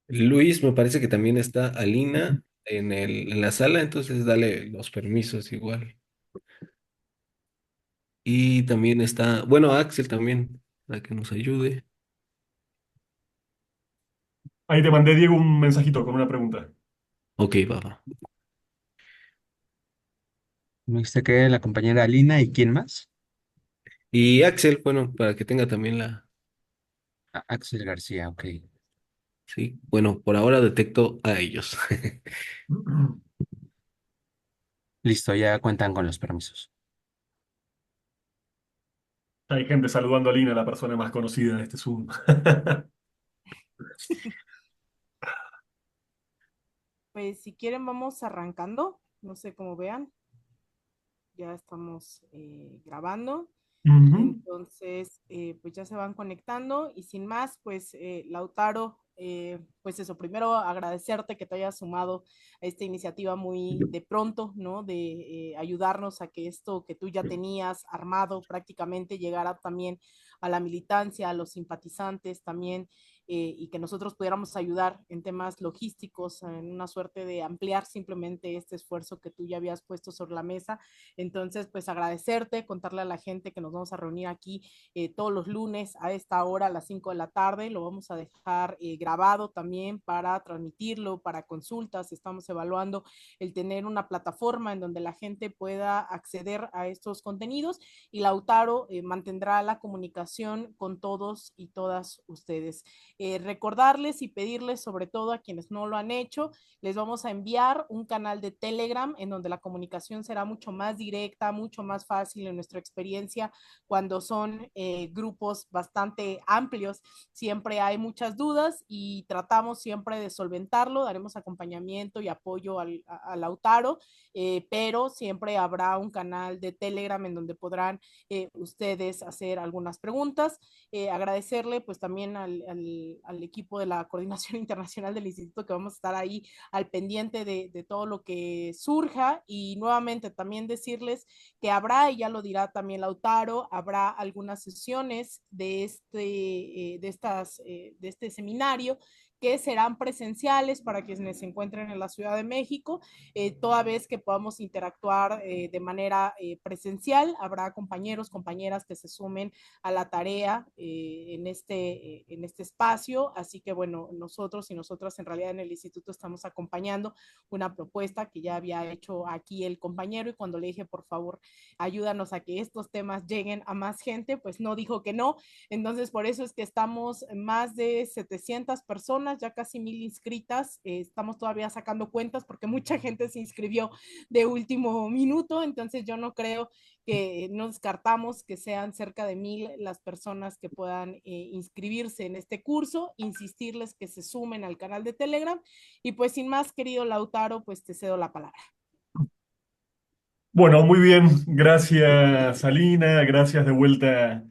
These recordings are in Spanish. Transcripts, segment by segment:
Luis, me parece que también está Alina en la sala, entonces dale los permisos igual. Y también está, bueno, Axel también, para que nos ayude. Ahí te mandé, Diego, un mensajito con una pregunta. Ok, va, va. Me dijiste que la compañera Alina y quién más. Y Axel, bueno, para que tenga también la, Axel García, ok. sí, bueno, por ahora detecto a ellos. Listo, ya cuentan con los permisos. Hay gente saludando a Lina, la persona más conocida de este Zoom. Pues si quieren vamos arrancando, no sé cómo vean, ya estamos grabando. Ujú. Entonces, pues ya se van conectando y sin más, pues Lautaro, pues eso, primero agradecerte que te hayas sumado a esta iniciativa muy de pronto, ¿no? De ayudarnos a que esto que tú ya tenías armado prácticamente llegara también a la militancia, a los simpatizantes también, y que nosotros pudiéramos ayudar en temas logísticos, en una suerte de ampliar simplemente este esfuerzo que tú ya habías puesto sobre la mesa. Entonces, pues agradecerte, contarle a la gente que nos vamos a reunir aquí todos los lunes a esta hora, a las 5 de la tarde. Lo vamos a dejar grabado también para transmitirlo, para consultas. Estamos evaluando el tener una plataforma en donde la gente pueda acceder a estos contenidos y Lautaro mantendrá la comunicación con todos y todas ustedes. Recordarles y pedirles, sobre todo a quienes no lo han hecho, les vamos a enviar un canal de Telegram en donde la comunicación será mucho más directa, mucho más fácil en nuestra experiencia cuando son grupos bastante amplios. Siempre hay muchas dudas y tratamos siempre de solventarlo, daremos acompañamiento y apoyo al Lautaro, pero siempre habrá un canal de Telegram en donde podrán ustedes hacer algunas preguntas. Agradecerle pues también al equipo de la Coordinación Internacional del Instituto que vamos a estar ahí al pendiente de todo lo que surja y nuevamente también decirles que habrá, y ya lo dirá también Lautaro, habrá algunas sesiones de este seminario que serán presenciales para quienes se encuentren en la Ciudad de México, toda vez que podamos interactuar de manera presencial. Habrá compañeros, compañeras que se sumen a la tarea en este espacio. Así que bueno, nosotros y nosotras en realidad en el instituto estamos acompañando una propuesta que ya había hecho aquí el compañero y cuando le dije, por favor, ayúdanos a que estos temas lleguen a más gente, pues no dijo que no. Entonces, por eso es que estamos más de 700 personas, ya casi 1000 inscritas. Estamos todavía sacando cuentas porque mucha gente se inscribió de último minuto. Entonces, yo no creo que no descartamos que sean cerca de 1000 las personas que puedan inscribirse en este curso, insistirles que se sumen al canal de Telegram y pues sin más, querido Lautaro, pues te cedo la palabra. Bueno, muy bien. Gracias, Alina. Gracias de vuelta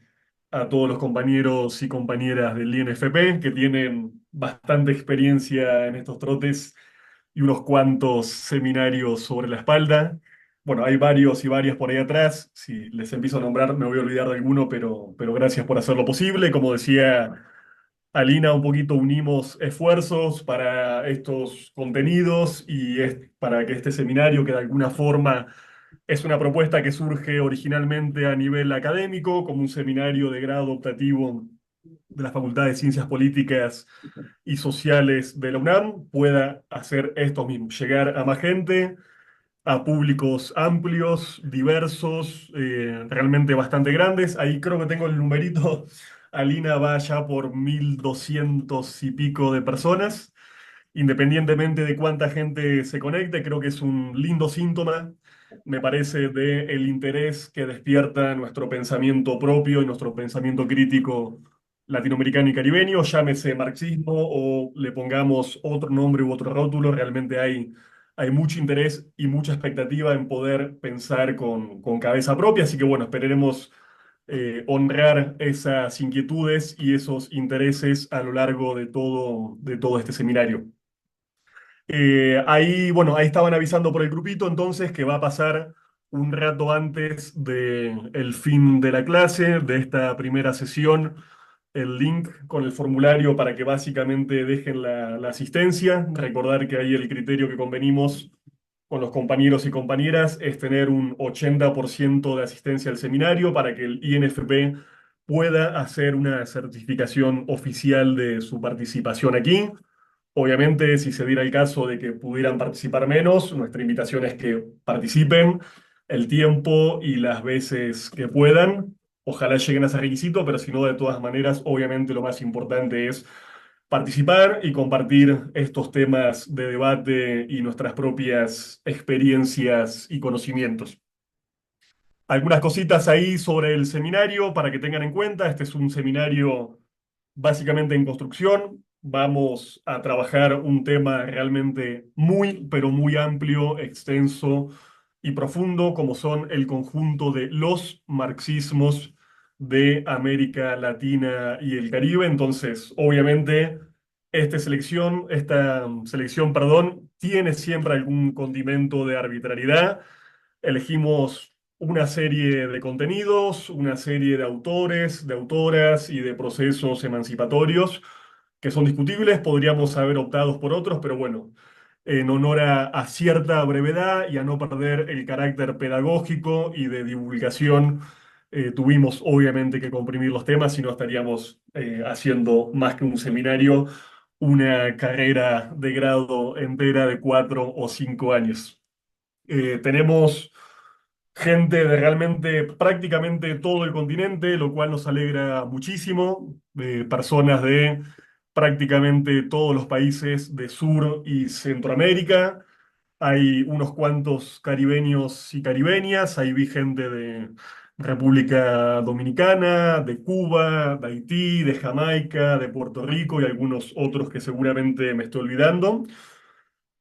a todos los compañeros y compañeras del INFP que tienen bastante experiencia en estos trotes y unos cuantos seminarios sobre la espalda. Bueno, hay varios y varias por ahí atrás. Si les empiezo a nombrar, me voy a olvidar de alguno, pero gracias por hacer lo posible. Como decía Alina, un poquito unimos esfuerzos para estos contenidos y para que este seminario, que de alguna forma es una propuesta que surge originalmente a nivel académico, como un seminario de grado optativo de la Facultad de Ciencias Políticas y Sociales de la UNAM, pueda hacer esto mismo, llegar a más gente, a públicos amplios, diversos, realmente bastante grandes. Ahí creo que tengo el numerito. Alina va ya por 1200 y pico de personas. Independientemente de cuánta gente se conecte, creo que es un lindo síntoma, me parece, de el interés que despierta nuestro pensamiento propio y nuestro pensamiento crítico latinoamericano y caribeño, llámese marxismo o le pongamos otro nombre u otro rótulo, realmente hay mucho interés y mucha expectativa en poder pensar con cabeza propia, así que bueno, esperaremos honrar esas inquietudes y esos intereses a lo largo de todo este seminario. Ahí, bueno, ahí estaban avisando por el grupito entonces que va a pasar un rato antes del fin de la clase, de esta primera sesión, el link con el formulario para que básicamente dejen la asistencia. Recordar que ahí el criterio que convenimos con los compañeros y compañeras es tener un 80% de asistencia al seminario para que el INFP pueda hacer una certificación oficial de su participación aquí. Obviamente, si se diera el caso de que pudieran participar menos, nuestra invitación es que participen el tiempo y las veces que puedan. Ojalá lleguen a ese requisito, pero si no, de todas maneras, obviamente lo más importante es participar y compartir estos temas de debate y nuestras propias experiencias y conocimientos. Algunas cositas ahí sobre el seminario para que tengan en cuenta. Este es un seminario básicamente en construcción. Vamos a trabajar un tema realmente muy, pero muy amplio, extenso y profundo, como son el conjunto de los marxismos de América Latina y el Caribe. Entonces, obviamente, esta selección, perdón, tiene siempre algún condimento de arbitrariedad. Elegimos una serie de contenidos, una serie de autores, de autoras y de procesos emancipatorios que son discutibles. Podríamos haber optado por otros, pero bueno, en honor a cierta brevedad y a no perder el carácter pedagógico y de divulgación, tuvimos obviamente que comprimir los temas, si no estaríamos haciendo más que un seminario, una carrera de grado entera de 4 o 5 años. Tenemos gente de realmente prácticamente todo el continente, lo cual nos alegra muchísimo, personas de prácticamente todos los países de Sur y Centroamérica. Hay unos cuantos caribeños y caribeñas, ahí vi gente de República Dominicana, de Cuba, de Haití, de Jamaica, de Puerto Rico y algunos otros que seguramente me estoy olvidando.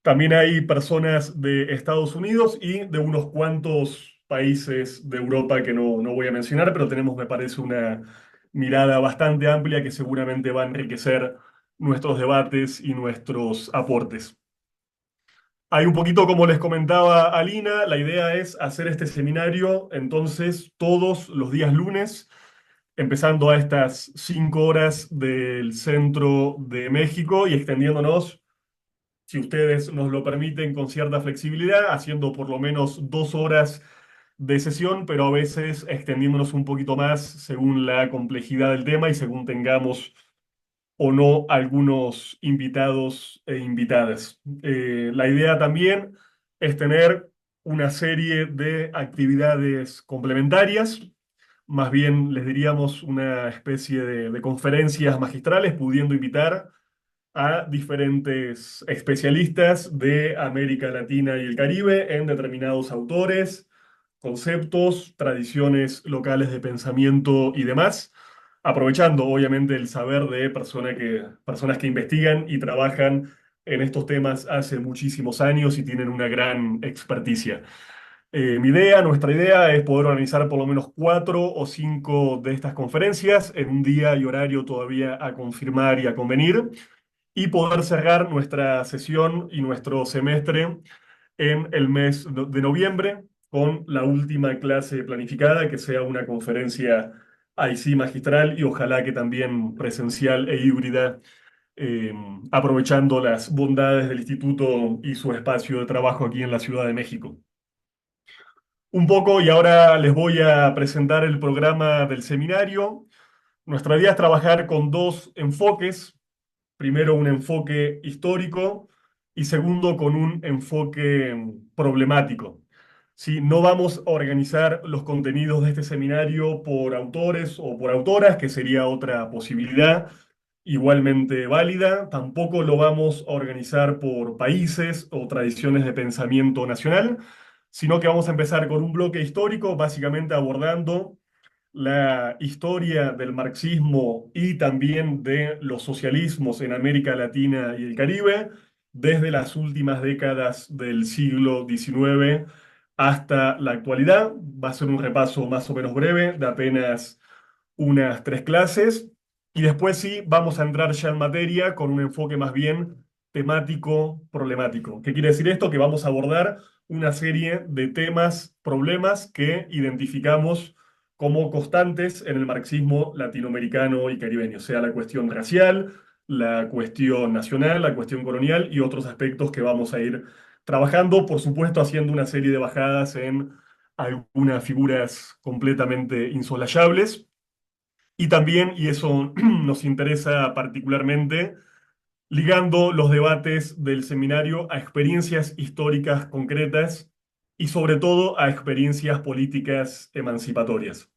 También hay personas de Estados Unidos y de unos cuantos países de Europa que no voy a mencionar, pero tenemos, me parece, una mirada bastante amplia que seguramente va a enriquecer nuestros debates y nuestros aportes. Hay un poquito, como les comentaba Alina, la idea es hacer este seminario entonces todos los días lunes, empezando a estas 5 horas del centro de México y extendiéndonos, si ustedes nos lo permiten, con cierta flexibilidad, haciendo por lo menos 2 horas de sesión, pero a veces extendiéndonos un poquito más según la complejidad del tema y según tengamos o no algunos invitados e invitadas. La idea también es tener una serie de actividades complementarias, más bien les diríamos una especie de conferencias magistrales, pudiendo invitar a diferentes especialistas de América Latina y el Caribe en determinados autores, conceptos, tradiciones locales de pensamiento y demás, aprovechando obviamente el saber de personas que investigan y trabajan en estos temas hace muchísimos años y tienen una gran experticia. Nuestra idea es poder organizar por lo menos 4 o 5 de estas conferencias en un día y horario todavía a confirmar y a convenir y poder cerrar nuestra sesión y nuestro semestre en el mes de noviembre con la última clase planificada, que sea una conferencia ahí sí magistral y ojalá que también presencial e híbrida, eh, aprovechando las bondades del instituto y su espacio de trabajo aquí en la Ciudad de México. Un poco, y ahora les voy a presentar el programa del seminario. Nuestra idea es trabajar con dos enfoques. Primero, un enfoque histórico y segundo, con un enfoque problemático. ¿Sí? No vamos a organizar los contenidos de este seminario por autores o por autoras, que sería otra posibilidad igualmente válida. Tampoco lo vamos a organizar por países o tradiciones de pensamiento nacional, sino que vamos a empezar con un bloque histórico, básicamente abordando la historia del marxismo y también de los socialismos en América Latina y el Caribe desde las últimas décadas del siglo XIX hasta la actualidad. Va a ser un repaso más o menos breve de apenas unas 3 clases y después sí vamos a entrar ya en materia con un enfoque más bien temático problemático. ¿Qué quiere decir esto? Que vamos a abordar una serie de temas, problemas que identificamos como constantes en el marxismo latinoamericano y caribeño, sea la cuestión racial, la cuestión nacional, la cuestión colonial y otros aspectos que vamos a ir trabajando, por supuesto haciendo una serie de bajadas en algunas figuras completamente insoslayables. Y también, y eso nos interesa particularmente, ligando los debates del seminario a experiencias históricas concretas y sobre todo a experiencias políticas emancipatorias.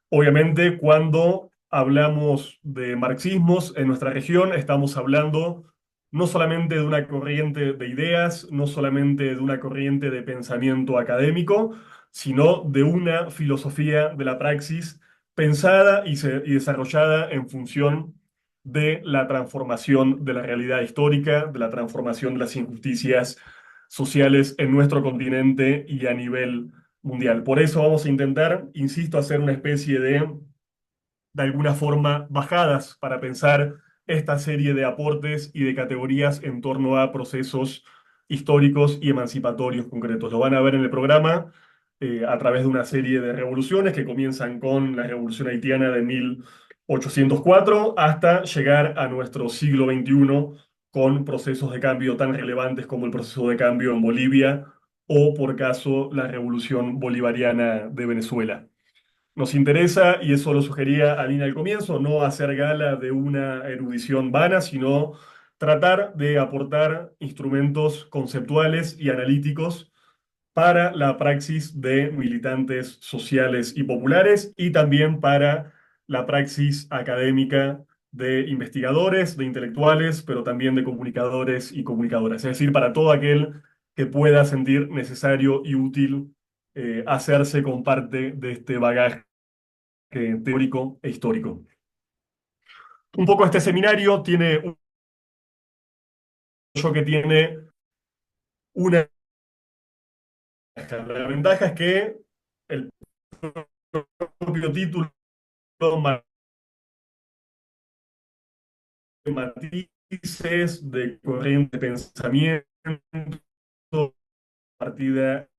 Obviamente, cuando hablamos de marxismos en nuestra región, estamos hablando no solamente de una corriente de ideas, no solamente de una corriente de pensamiento académico, sino de una filosofía de la praxis pensada y desarrollada en función de la transformación de la realidad histórica, de la transformación de las injusticias sociales en nuestro continente y a nivel mundial. Por eso vamos a intentar, insisto, hacer una especie de alguna forma, bajadas para pensar esta serie de aportes y de categorías en torno a procesos históricos y emancipatorios concretos. Lo van a ver en el programa a través de una serie de revoluciones que comienzan con la Revolución Haitiana de 1804 hasta llegar a nuestro siglo XXI con procesos de cambio tan relevantes como el proceso de cambio en Bolivia o, por caso, la Revolución Bolivariana de Venezuela. Nos interesa, y eso lo sugería Alina al comienzo, no hacer gala de una erudición vana, sino tratar de aportar instrumentos conceptuales y analíticos para la praxis de militantes sociales y populares y también para la praxis académica de investigadores, de intelectuales, pero también de comunicadores y comunicadoras. Es decir, para todo aquel que pueda sentir necesario y útil hacerse con parte de este bagaje teórico e histórico. Un poco este seminario tiene un que tiene una ventaja. La ventaja es que el propio título, matices de corriente de pensamiento, partida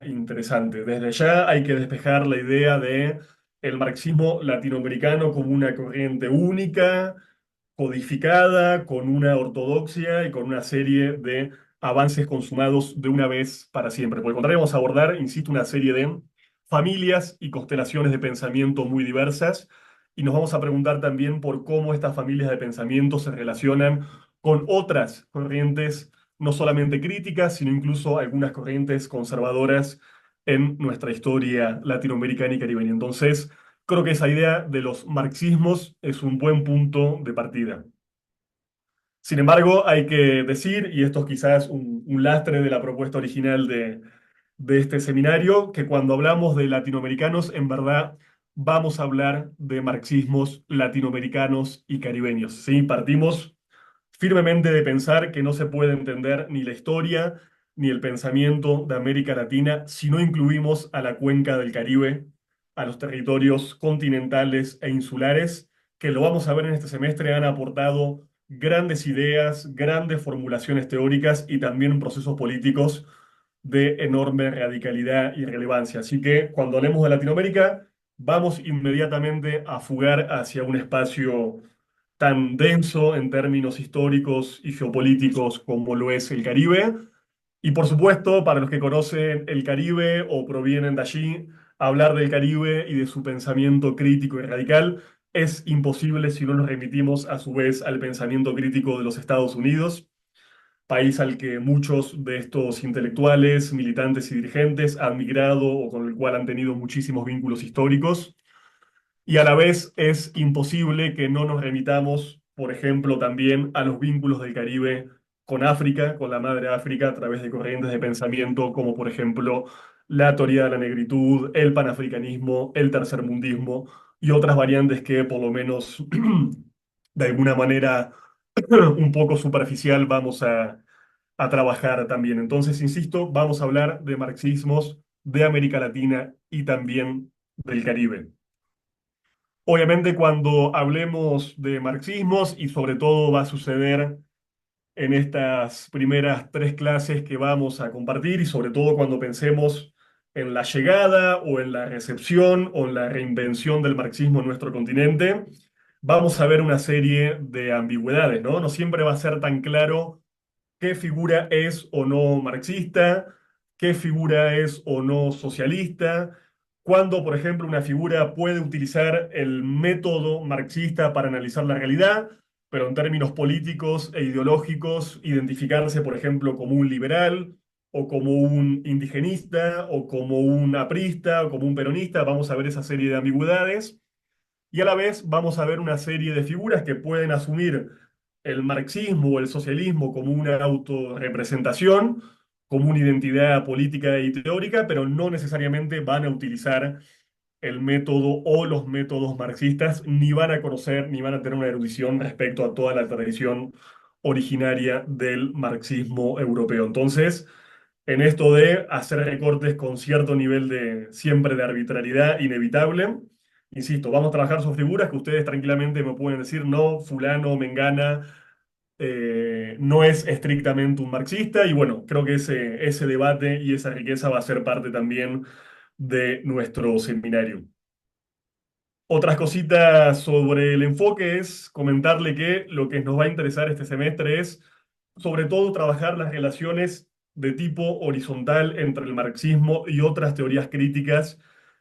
interesante. Desde ya hay que despejar la idea de el marxismo latinoamericano como una corriente única, codificada, con una ortodoxia y con una serie de avances consumados de una vez para siempre. Por el contrario, vamos a abordar, insisto, una serie de familias y constelaciones de pensamiento muy diversas y nos vamos a preguntar también por cómo estas familias de pensamiento se relacionan con otras corrientes, no solamente críticas, sino incluso algunas corrientes conservadoras en nuestra historia latinoamericana y caribeña. Entonces, creo que esa idea de los marxismos es un buen punto de partida. Sin embargo, hay que decir, y esto es quizás un lastre de la propuesta original de este seminario, que cuando hablamos de latinoamericanos, en verdad vamos a hablar de marxismos latinoamericanos y caribeños. ¿Sí? Partimos firmemente de pensar que no se puede entender ni la historia ni el pensamiento de América Latina si no incluimos a la cuenca del Caribe, a los territorios continentales e insulares, que lo vamos a ver en este semestre, han aportado grandes ideas, grandes formulaciones teóricas y también procesos políticos de enorme radicalidad y relevancia. Así que cuando hablemos de Latinoamérica, vamos inmediatamente a fugar hacia un espacio tan denso en términos históricos y geopolíticos como lo es el Caribe. Y por supuesto, para los que conocen el Caribe o provienen de allí, hablar del Caribe y de su pensamiento crítico y radical es imposible si no nos remitimos a su vez al pensamiento crítico de los Estados Unidos, país al que muchos de estos intelectuales, militantes y dirigentes han migrado o con el cual han tenido muchísimos vínculos históricos. Y a la vez es imposible que no nos remitamos, por ejemplo, también a los vínculos del Caribe con África, con la madre África, a través de corrientes de pensamiento como, por ejemplo, la teoría de la negritud, el panafricanismo, el tercermundismo y otras variantes que, por lo menos de alguna manera un poco superficial, vamos a trabajar también. Entonces, insisto, vamos a hablar de marxismos de América Latina y también del Caribe. Obviamente cuando hablemos de marxismos, y sobre todo va a suceder en estas primeras tres clases que vamos a compartir, y sobre todo cuando pensemos en la llegada o en la recepción o en la reinvención del marxismo en nuestro continente, vamos a ver una serie de ambigüedades, ¿no? No siempre va a ser tan claro qué figura es o no marxista, qué figura es o no socialista, cuándo, por ejemplo, una figura puede utilizar el método marxista para analizar la realidad, pero en términos políticos e ideológicos, identificarse, por ejemplo, como un liberal o como un indigenista o como un aprista o como un peronista. Vamos a ver esa serie de ambigüedades y a la vez vamos a ver una serie de figuras que pueden asumir el marxismo o el socialismo como una autorrepresentación, como una identidad política y teórica, pero no necesariamente van a utilizar el método o los métodos marxistas, ni van a conocer, ni van a tener una erudición respecto a toda la tradición originaria del marxismo europeo. Entonces, en esto de hacer recortes con cierto nivel de siempre de arbitrariedad inevitable. Insisto, vamos a trabajar sobre figuras que ustedes tranquilamente me pueden decir, no, fulano, mengana, no es estrictamente un marxista, y bueno, creo que ese debate y esa riqueza va a ser parte también de nuestro seminario. Otras cositas sobre el enfoque es comentarle que lo que nos va a interesar este semestre es, sobre todo, trabajar las relaciones de tipo horizontal entre el marxismo y otras teorías críticas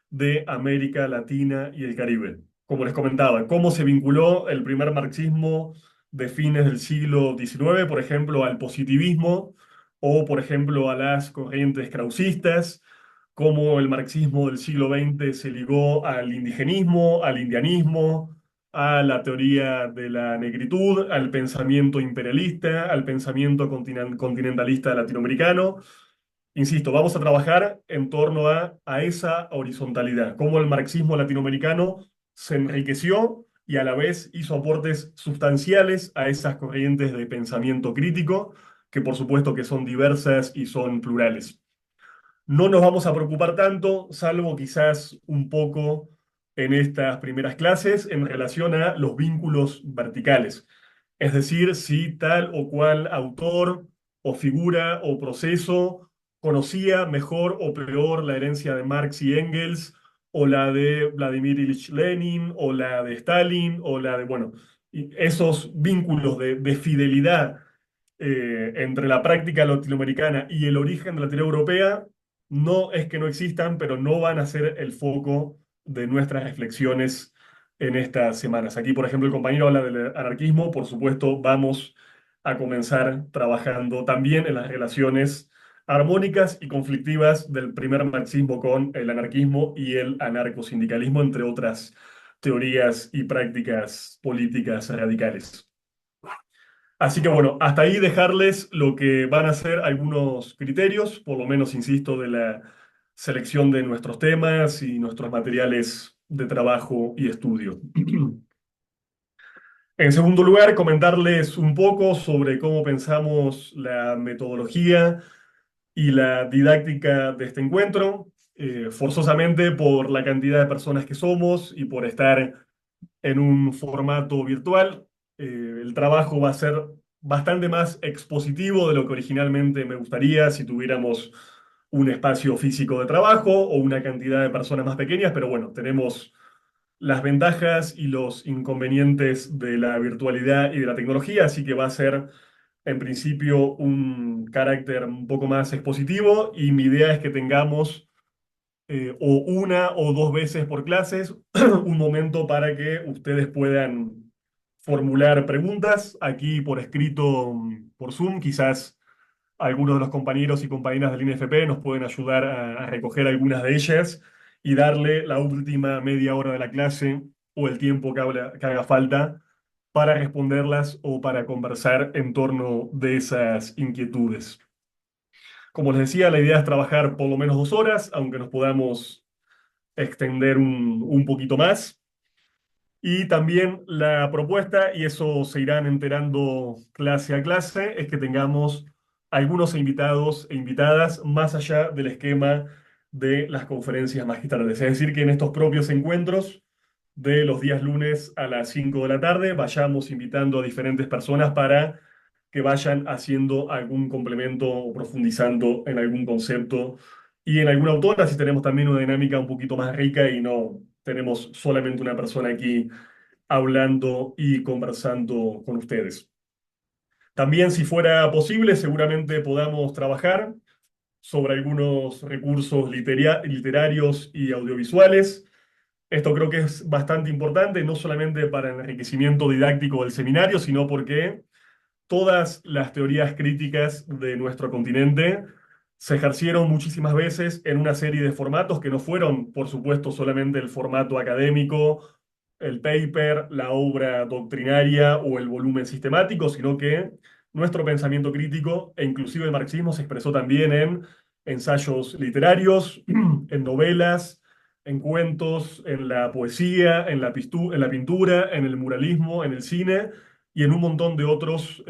de América Latina y el Caribe. Como les comentaba, cómo se vinculó el primer marxismo de fines del siglo XIX, por ejemplo, al positivismo o, por ejemplo, a las corrientes krausistas, cómo el marxismo del siglo XX se ligó al indigenismo, al indianismo, a la teoría de la negritud, al pensamiento imperialista, al pensamiento continentalista latinoamericano. Insisto, vamos a trabajar en torno a esa horizontalidad, cómo el marxismo latinoamericano se enriqueció y a la vez hizo aportes sustanciales a esas corrientes de pensamiento crítico, que por supuesto que son diversas y son plurales. No nos vamos a preocupar tanto, salvo quizás un poco en estas primeras clases, en relación a los vínculos verticales. Es decir, si tal o cual autor o figura o proceso conocía mejor o peor la herencia de Marx y Engels, o la de Vladimir Ilich Lenin, o la de Stalin, o la de, bueno, y esos vínculos de fidelidad entre la práctica latinoamericana y el origen de la teoría europea, no es que no existan, pero no van a ser el foco de nuestras reflexiones en estas semanas. Aquí, por ejemplo, el compañero habla del anarquismo. Por supuesto, vamos a comenzar trabajando también en las relaciones armónicas y conflictivas del primer marxismo con el anarquismo y el anarcosindicalismo, entre otras teorías y prácticas políticas radicales. Así que bueno, hasta ahí dejarles lo que van a ser algunos criterios, por lo menos, insisto, de la selección de nuestros temas y nuestros materiales de trabajo y estudio. En segundo lugar, comentarles un poco sobre cómo pensamos la metodología y la didáctica de este encuentro. Forzosamente, por la cantidad de personas que somos y por estar en un formato virtual, el trabajo va a ser bastante más expositivo de lo que originalmente me gustaría si tuviéramos un espacio físico de trabajo o una cantidad de personas más pequeñas, pero bueno, tenemos las ventajas y los inconvenientes de la virtualidad y de la tecnología, así que va a ser en principio un carácter un poco más expositivo, y mi idea es que tengamos o una o dos veces por clases un momento para que ustedes puedan formular preguntas aquí por escrito, por Zoom. Quizás algunos de los compañeros y compañeras del INFP nos pueden ayudar a recoger algunas de ellas y darle la última media hora de la clase o el tiempo que haga falta para responderlas o para conversar en torno de esas inquietudes. Como les decía, la idea es trabajar por lo menos 2 horas, aunque nos podamos extender un poquito más. Y también la propuesta, y eso se irán enterando clase a clase, es que tengamos algunos invitados e invitadas más allá del esquema de las conferencias magistrales. Es decir, que en estos propios encuentros de los días lunes a las 5 de la tarde vayamos invitando a diferentes personas para que vayan haciendo algún complemento o profundizando en algún concepto y en alguna autora sí tenemos también una dinámica un poquito más rica y no tenemos solamente una persona aquí hablando y conversando con ustedes. También, si fuera posible, seguramente podamos trabajar sobre algunos recursos literarios y audiovisuales. Esto creo que es bastante importante, no solamente para el enriquecimiento didáctico del seminario, sino porque todas las teorías críticas de nuestro continente se ejercieron muchísimas veces en una serie de formatos que no fueron, por supuesto, solamente el formato académico, el paper, la obra doctrinaria o el volumen sistemático, sino que nuestro pensamiento crítico e inclusive el marxismo se expresó también en ensayos literarios, en novelas, en cuentos, en la poesía, en la pintura, en el muralismo, en el cine y en un montón de otros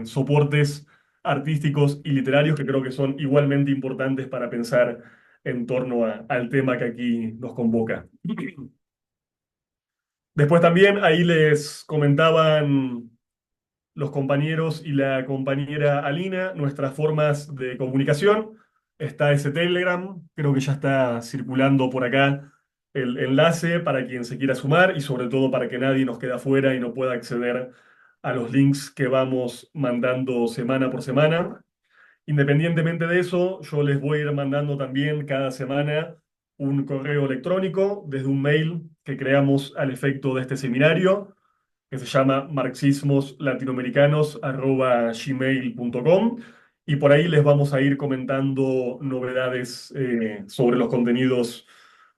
soportes artísticos y literarios que creo que son igualmente importantes para pensar en torno al tema que aquí nos convoca. Después también ahí les comentaban los compañeros y la compañera Alina nuestras formas de comunicación. Está ese Telegram, creo que ya está circulando por acá el enlace para quien se quiera sumar y sobre todo para que nadie nos quede afuera y no pueda acceder a los links que vamos mandando semana por semana. Independientemente de eso, yo les voy a ir mandando también cada semana un correo electrónico desde un mail que creamos al efecto de este seminario, que se llama marxismoslatinoamericanos@gmail.com, y por ahí les vamos a ir comentando novedades sobre los contenidos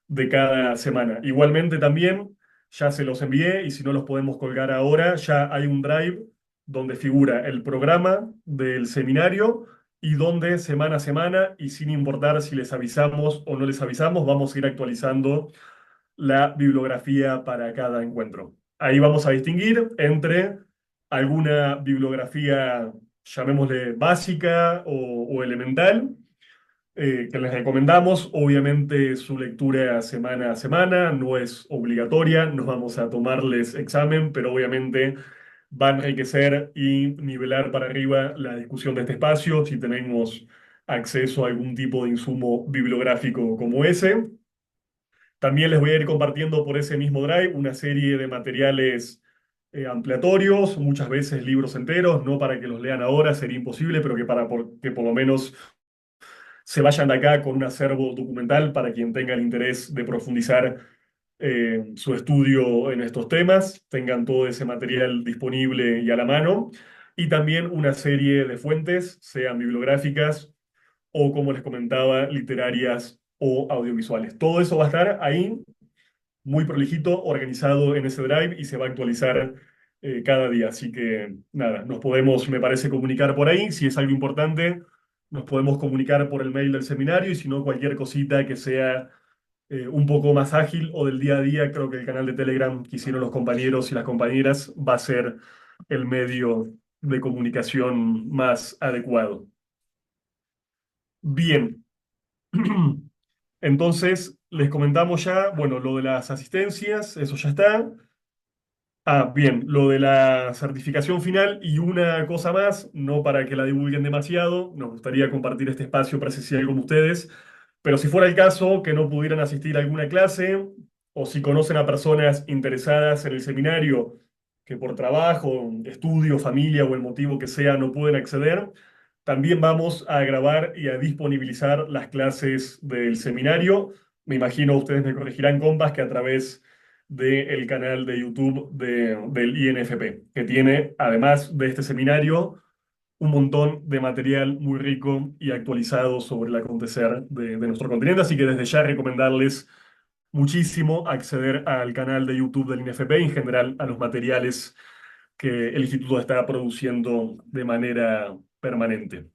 de cada semana. Igualmente también ya se los envié y si no los podemos colgar ahora, ya hay un drive donde figura el programa del seminario y donde semana a semana, y sin importar si les avisamos o no les avisamos, vamos a ir actualizando la bibliografía para cada encuentro. Ahí vamos a distinguir entre alguna bibliografía, llamémosle básica o elemental, que les recomendamos. Obviamente su lectura semana a semana no es obligatoria, no vamos a tomarles examen, pero obviamente va a enriquecer y nivelar para arriba la discusión de este espacio si tenemos acceso a algún tipo de insumo bibliográfico como ese. También les voy a ir compartiendo por ese mismo drive una serie de materiales ampliatorios, muchas veces libros enteros, no para que los lean ahora, sería imposible, pero que por lo menos se vayan de acá con un acervo documental para quien tenga el interés de profundizar su estudio en estos temas, tengan todo ese material disponible y a la mano, y también una serie de fuentes, sean bibliográficas o, como les comentaba, literarias o audiovisuales. Todo eso va a estar ahí, muy prolijito, organizado en ese drive y se va a actualizar cada día. Así que nada, nos podemos, me parece, comunicar por ahí. Si es algo importante, nos podemos comunicar por el mail del seminario y si no, cualquier cosita que sea un poco más ágil o del día a día, creo que el canal de Telegram que hicieron los compañeros y las compañeras va a ser el medio de comunicación más adecuado. Bien. Entonces, les comentamos ya, bueno, lo de las asistencias, eso ya está. Ah, bien, lo de la certificación final y una cosa más, no para que la divulguen demasiado, nos gustaría compartir este espacio presencial con ustedes, pero si fuera el caso que no pudieran asistir a alguna clase o si conocen a personas interesadas en el seminario que por trabajo, estudio, familia o el motivo que sea no pueden acceder, también vamos a grabar y a disponibilizar las clases del seminario. Me imagino, ustedes me corregirán, compas, que a través del canal de YouTube del INFP, que tiene, además de este seminario, un montón de material muy rico y actualizado sobre el acontecer de nuestro continente. Así que desde ya recomendarles muchísimo acceder al canal de YouTube del INFP y en general a los materiales que el instituto está produciendo de manera permanente.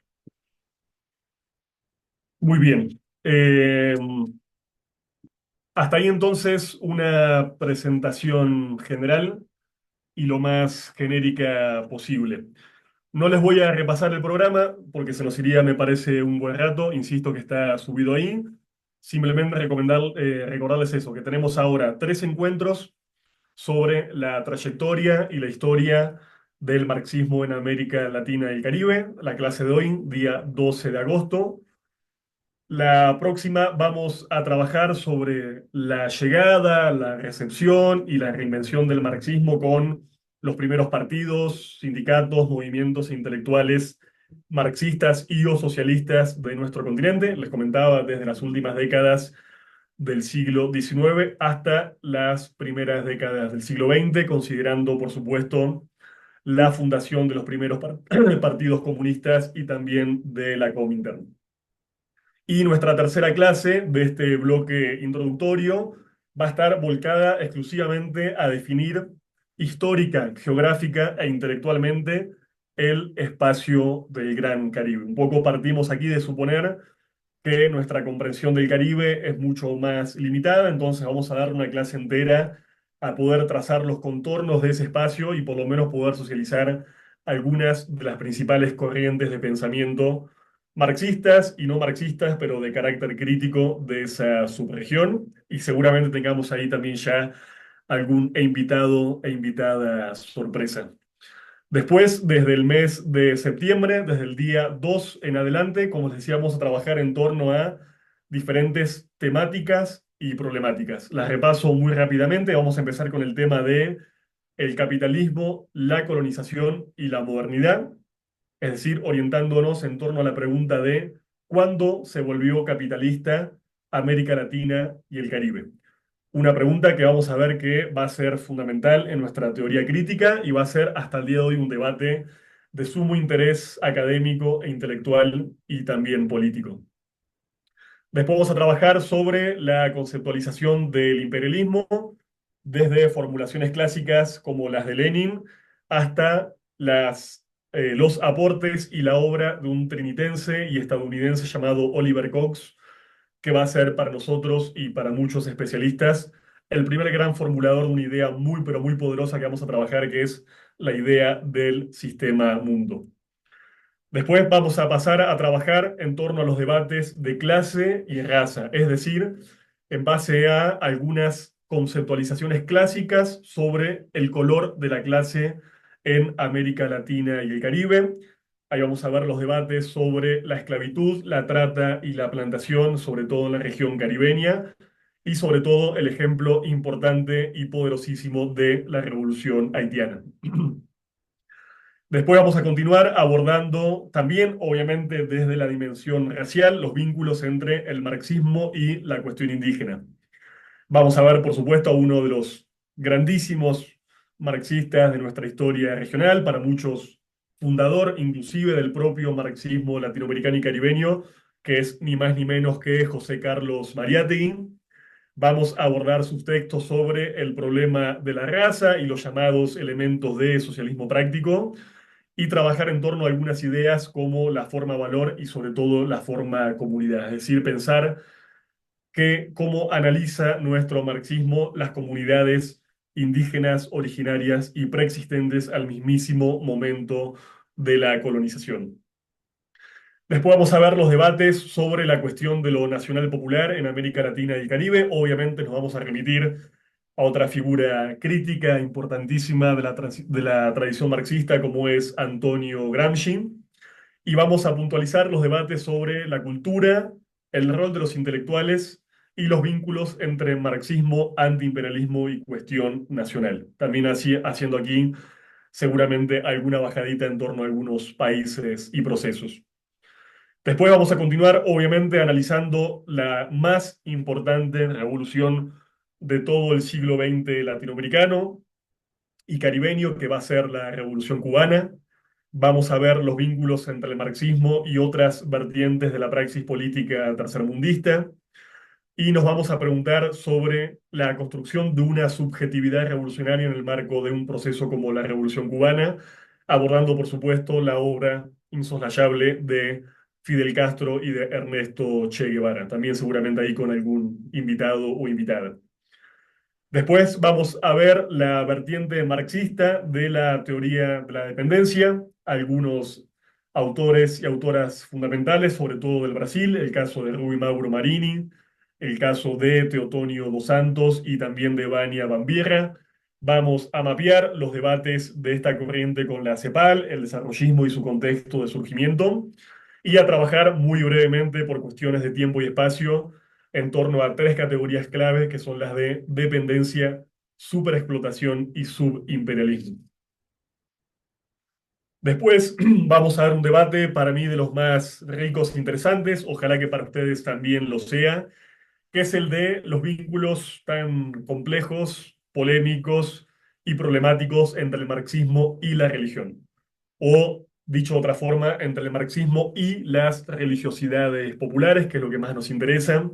Muy bien. Hasta ahí entonces una presentación general y lo más genérica posible. No les voy a repasar el programa porque se nos iría, me parece, un buen rato. Insisto que está subido ahí. Simplemente recordarles eso, que tenemos ahora 3 encuentros sobre la trayectoria y la historia del marxismo en América Latina y el Caribe. La clase de hoy, día 12 de agosto. La próxima vamos a trabajar sobre la llegada, la recepción y la reinvención del marxismo con los primeros partidos, sindicatos, movimientos intelectuales marxistas y o socialistas de nuestro continente. Les comentaba desde las últimas décadas del siglo XIX hasta las primeras décadas del siglo XX, considerando, por supuesto, la fundación de los primeros partidos comunistas y también de la Comintern. Y nuestra tercera clase de este bloque introductorio va a estar volcada exclusivamente a definir histórica, geográfica e intelectualmente el espacio del Gran Caribe. Un poco partimos aquí de suponer que nuestra comprensión del Caribe es mucho más limitada, entonces vamos a dar una clase entera a poder trazar los contornos de ese espacio y por lo menos poder socializar algunas de las principales corrientes de pensamiento marxistas y no marxistas, pero de carácter crítico de esa subregión. Y seguramente tengamos ahí también ya algún invitado e invitada sorpresa. Después, desde el mes de septiembre, desde el día 2 en adelante, como les decía, vamos a trabajar en torno a diferentes temáticas y problemáticas. Las repaso muy rápidamente. Vamos a empezar con el tema de el capitalismo, la colonización y la modernidad, es decir, orientándonos en torno a la pregunta de ¿cuándo se volvió capitalista América Latina y el Caribe? Una pregunta que vamos a ver que va a ser fundamental en nuestra teoría crítica y va a ser hasta el día de hoy un debate de sumo interés académico e intelectual y también político. Después vamos a trabajar sobre la conceptualización del imperialismo, desde formulaciones clásicas como las de Lenin hasta los aportes y la obra de un trinitense y estadounidense llamado Oliver Cox, que va a ser para nosotros y para muchos especialistas el primer gran formulador de una idea muy, pero muy poderosa que vamos a trabajar, que es la idea del sistema mundo. Después vamos a pasar a trabajar en torno a los debates de clase y raza, es decir, en base a algunas conceptualizaciones clásicas sobre el color de la clase en América Latina y el Caribe. Ahí vamos a ver los debates sobre la esclavitud, la trata y la plantación, sobre todo en la región caribeña, y sobre todo el ejemplo importante y poderosísimo de la revolución haitiana. Después vamos a continuar abordando también, obviamente, desde la dimensión racial, los vínculos entre el marxismo y la cuestión indígena. Vamos a ver, por supuesto, a uno de los grandísimos marxistas de nuestra historia regional, para muchos fundador inclusive del propio marxismo latinoamericano y caribeño, que es ni más ni menos que José Carlos Mariátegui. Vamos a abordar sus textos sobre el problema de la raza y los llamados elementos de socialismo práctico, y trabajar en torno a algunas ideas como la forma valor y sobre todo la forma comunidad, es decir, pensar que cómo analiza nuestro marxismo las comunidades indígenas originarias y preexistentes al mismísimo momento de la colonización. Después vamos a ver los debates sobre la cuestión de lo nacional popular en América Latina y el Caribe. Obviamente nos vamos a remitir a otra figura crítica importantísima de la tradición marxista como es Antonio Gramsci. Y vamos a puntualizar los debates sobre la cultura, el rol de los intelectuales y los vínculos entre marxismo, antiimperialismo y cuestión nacional. También así, haciendo aquí seguramente alguna bajadita en torno a algunos países y procesos. Después vamos a continuar, obviamente, analizando la más importante revolución de todo el siglo XX latinoamericano y caribeño, que va a ser la Revolución Cubana. Vamos a ver los vínculos entre el marxismo y otras vertientes de la praxis política tercermundista. Y nos vamos a preguntar sobre la construcción de una subjetividad revolucionaria en el marco de un proceso como la Revolución Cubana, abordando, por supuesto, la obra insoslayable de Fidel Castro y de Ernesto Che Guevara. También seguramente ahí con algún invitado o invitada. Después vamos a ver la vertiente marxista de la teoría de la dependencia, algunos autores y autoras fundamentales, sobre todo del Brasil, el caso de Rui Mauro Marini, el caso de Teotonio dos Santos y también de Vania Bambierra. Vamos a mapear los debates de esta corriente con la CEPAL, el desarrollismo y su contexto de surgimiento. y a trabajar muy brevemente por cuestiones de tiempo y espacio en torno a tres categorías clave que son las de dependencia, superexplotación y subimperialismo. Después vamos a dar un debate para mí de los más ricos e interesantes, ojalá que para ustedes también lo sea, que es el de los vínculos tan complejos, polémicos y problemáticos entre el marxismo y la religión. O, dicho de otra forma, entre el marxismo y las religiosidades populares, que es lo que más nos interesa.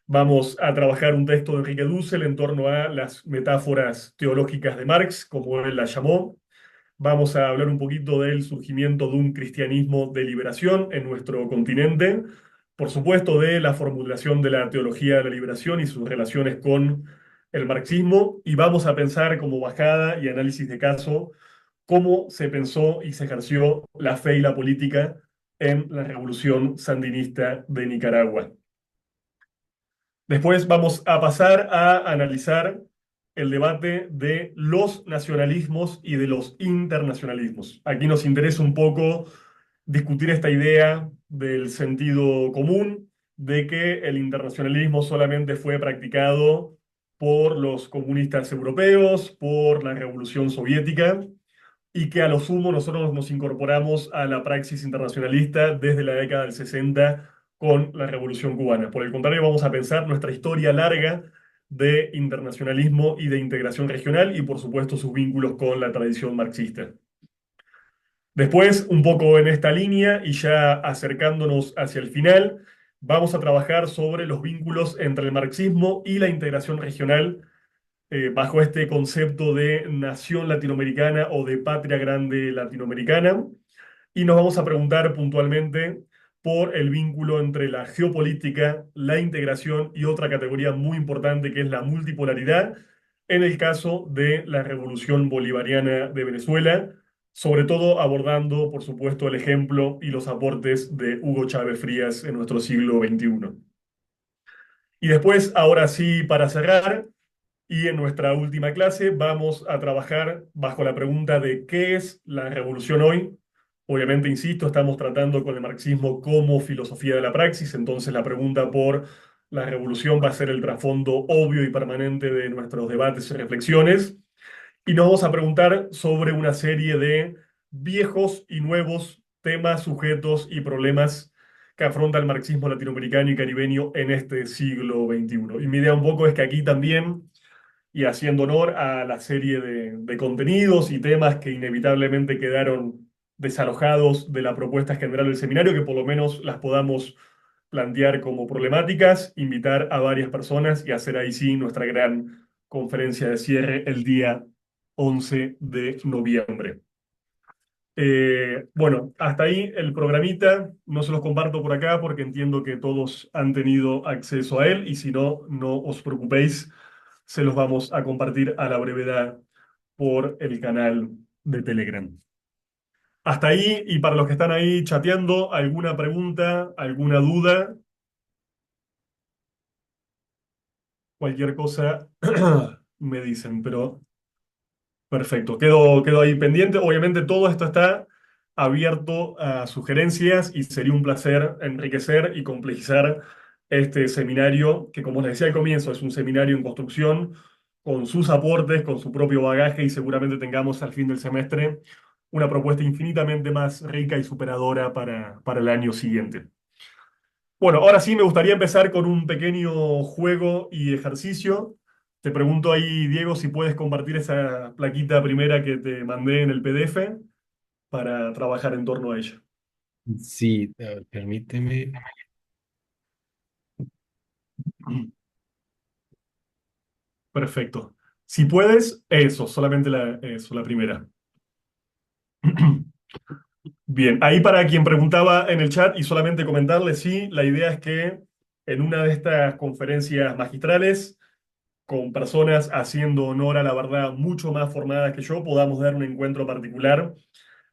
Vamos a trabajar un texto de Enrique Dussel en torno a las metáforas teológicas de Marx, como él las llamó. Vamos a hablar un poquito del surgimiento de un cristianismo de liberación en nuestro continente, por supuesto de la formulación de la teología de la liberación y sus relaciones con el marxismo, y vamos a pensar como bajada y análisis de caso cómo se pensó y se ejerció la fe y la política en la revolución sandinista de Nicaragua. Después vamos a pasar a analizar el debate de los nacionalismos y de los internacionalismos. Aquí nos interesa un poco discutir esta idea del sentido común, de que el internacionalismo solamente fue practicado por los comunistas europeos, por la Revolución Soviética, y que a lo sumo nosotros nos incorporamos a la praxis internacionalista desde la década del 60 con la Revolución Cubana. Por el contrario, vamos a pensar nuestra historia larga de internacionalismo y de integración regional y por supuesto sus vínculos con la tradición marxista. Después, un poco en esta línea y ya acercándonos hacia el final, vamos a trabajar sobre los vínculos entre el marxismo y la integración regional bajo este concepto de nación latinoamericana o de patria grande latinoamericana. Y nos vamos a preguntar puntualmente por el vínculo entre la geopolítica, la integración y otra categoría muy importante que es la multipolaridad, en el caso de la Revolución Bolivariana de Venezuela, sobre todo abordando, por supuesto, el ejemplo y los aportes de Hugo Chávez Frías en nuestro siglo XXI. Y después, ahora sí, para cerrar, y en nuestra última clase vamos a trabajar bajo la pregunta de ¿qué es la revolución hoy? Obviamente, insisto, estamos tratando con el marxismo como filosofía de la praxis, entonces la pregunta por la revolución va a ser el trasfondo obvio y permanente de nuestros debates y reflexiones. Y nos vamos a preguntar sobre una serie de viejos y nuevos temas, sujetos y problemas que afronta el marxismo latinoamericano y caribeño en este siglo XXI. Y mi idea un poco es que aquí también y haciendo honor a la serie de contenidos y temas que inevitablemente quedaron desalojados de la propuesta general del seminario, que por lo menos las podamos plantear como problemáticas, invitar a varias personas y hacer ahí sí nuestra gran conferencia de cierre el día 11 de noviembre. Bueno, hasta ahí el programita, no se los comparto por acá porque entiendo que todos han tenido acceso a él y si no, no os preocupéis, se los vamos a compartir a la brevedad por el canal de Telegram. Hasta ahí, y para los que están ahí chateando, ¿alguna pregunta, alguna duda? Cualquier cosa me dicen, pero perfecto, quedo ahí pendiente. Obviamente todo esto está abierto a sugerencias y sería un placer enriquecer y complejizar este seminario, que como les decía al comienzo, es un seminario en construcción, con sus aportes, con su propio bagaje y seguramente tengamos al fin del semestre una propuesta infinitamente más rica y superadora para el año siguiente. Bueno, ahora sí me gustaría empezar con un pequeño juego y ejercicio. Te pregunto ahí, Diego, si puedes compartir esa plaquita primera que te mandé en el PDF para trabajar en torno a ella. Sí, a ver, permíteme. Perfecto. Si puedes, eso, solamente la primera. Bien, ahí para quien preguntaba en el chat y solamente comentarle, sí, la idea es que en una de estas conferencias magistrales con personas haciendo honor a la verdad mucho más formadas que yo, podamos dar un encuentro particular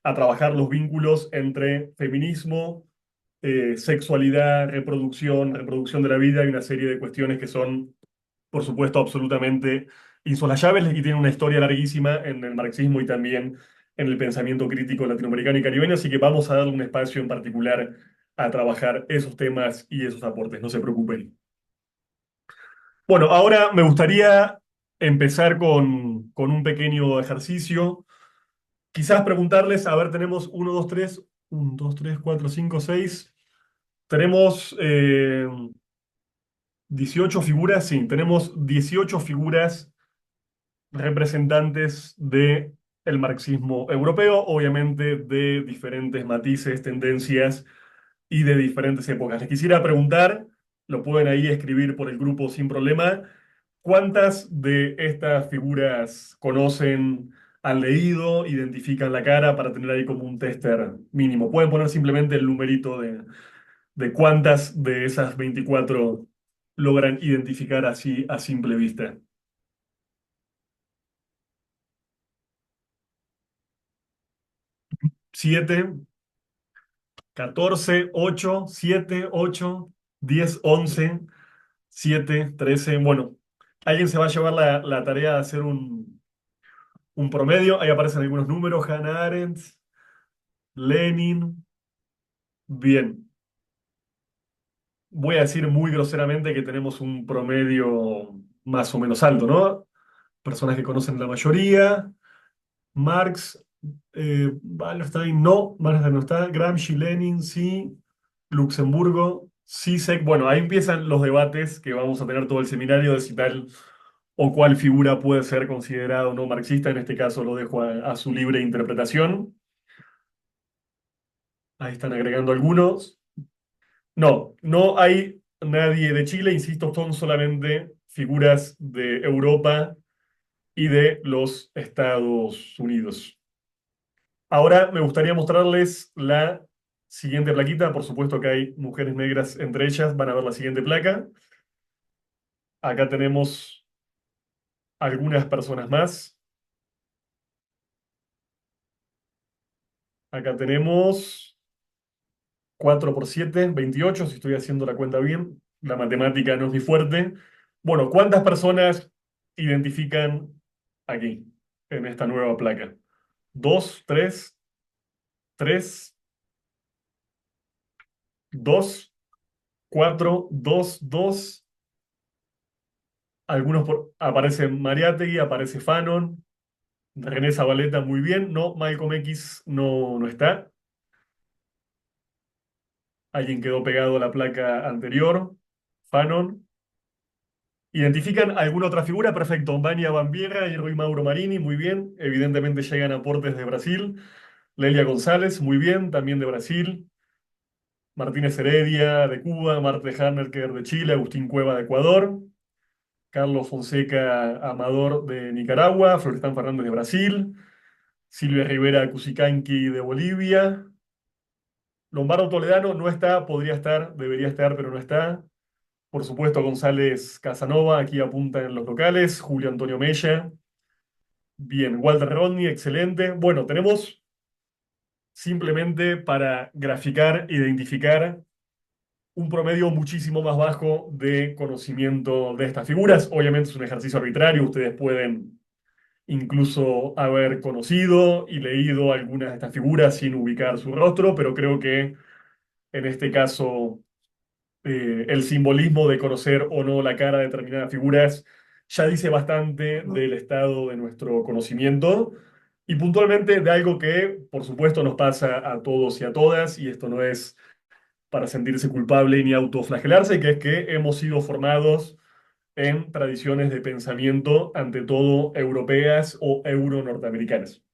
a trabajar los vínculos entre feminismo, sexualidad, reproducción de la vida y una serie de cuestiones que son, por supuesto, absolutamente insoslayable y tienen una historia larguísima en el marxismo y también en el pensamiento crítico latinoamericano y caribeño, así que vamos a darle un espacio en particular a trabajar esos temas y esos aportes, no se preocupen. Bueno, ahora me gustaría empezar con un pequeño ejercicio. Quizás preguntarles, a ver, tenemos 1, 2, 3, 4, 5, 6. Tenemos 18 figuras, sí, tenemos 18 figuras representantes de el marxismo europeo, obviamente de diferentes matices, tendencias y de diferentes épocas. Les quisiera preguntar, lo pueden ahí escribir por el grupo sin problema, ¿cuántas de estas figuras conocen, han leído, identifican la cara para tener ahí como un tester mínimo? Pueden poner simplemente el numerito de cuántas de esas 24 logran identificar así a simple vista. 7, 14, 8, 7, 8, 10, 11, 7, 13. Bueno, alguien se va a llevar la tarea de hacer un promedio. Ahí aparecen algunos números. Hannah Arendt, Lenin. Bien. Voy a decir muy groseramente que tenemos un promedio más o menos alto, ¿no? Personas que conocen la mayoría. Marx, Wallerstein, no. Wallerstein no está. Gramsci, Lenin, sí. Luxemburgo, Zizek. Bueno, ahí empiezan los debates que vamos a tener todo el seminario de si tal o cual figura puede ser considerado no marxista. En este caso lo dejo a su libre interpretación. Ahí están agregando algunos. No, no hay nadie de Chile, insisto, son solamente figuras de Europa y de los Estados Unidos. Ahora me gustaría mostrarles la siguiente plaquita. Por supuesto que hay mujeres negras entre ellas. Van a ver la siguiente placa. Acá tenemos algunas personas más. Acá tenemos 4 por 7, 28, si estoy haciendo la cuenta bien. La matemática no es mi fuerte. Bueno, ¿cuántas personas identifican aquí, en esta nueva placa? 2, 3, 3, 2, 4, 2, 2. Aparece Mariátegui, aparece Fanon, René Zabaleta, muy bien. No, Malcolm X no está. Alguien quedó pegado a la placa anterior. Fanon. ¿Identifican alguna otra figura? Perfecto. Vania Bambiera y Rui Mauro Marini, muy bien. Evidentemente llegan aportes de Brasil. Lelia González, muy bien, también de Brasil. Martínez Heredia, de Cuba. Marte Haneker, de Chile. Agustín Cueva, de Ecuador. Carlos Fonseca Amador, de Nicaragua. Florestan Fernández, de Brasil. Silvia Rivera Cusicanqui, de Bolivia. Lombardo Toledano no está, podría estar, debería estar, pero no está. Por supuesto, González Casanova, aquí apunta en los locales. Julio Antonio Mella. Bien, Walter Rodney, excelente. Bueno, tenemos simplemente para graficar, identificar un promedio muchísimo más bajo de conocimiento de estas figuras. Obviamente es un ejercicio arbitrario, ustedes pueden incluso haber conocido y leído algunas de estas figuras sin ubicar su rostro, pero creo que en este caso el simbolismo de conocer o no la cara de determinadas figuras ya dice bastante del estado de nuestro conocimiento y puntualmente de algo que, por supuesto, nos pasa a todos y a todas, y esto no es para sentirse culpable ni autoflagelarse, que es que hemos sido formados en tradiciones de pensamiento, ante todo europeas o euro-norteamericanas.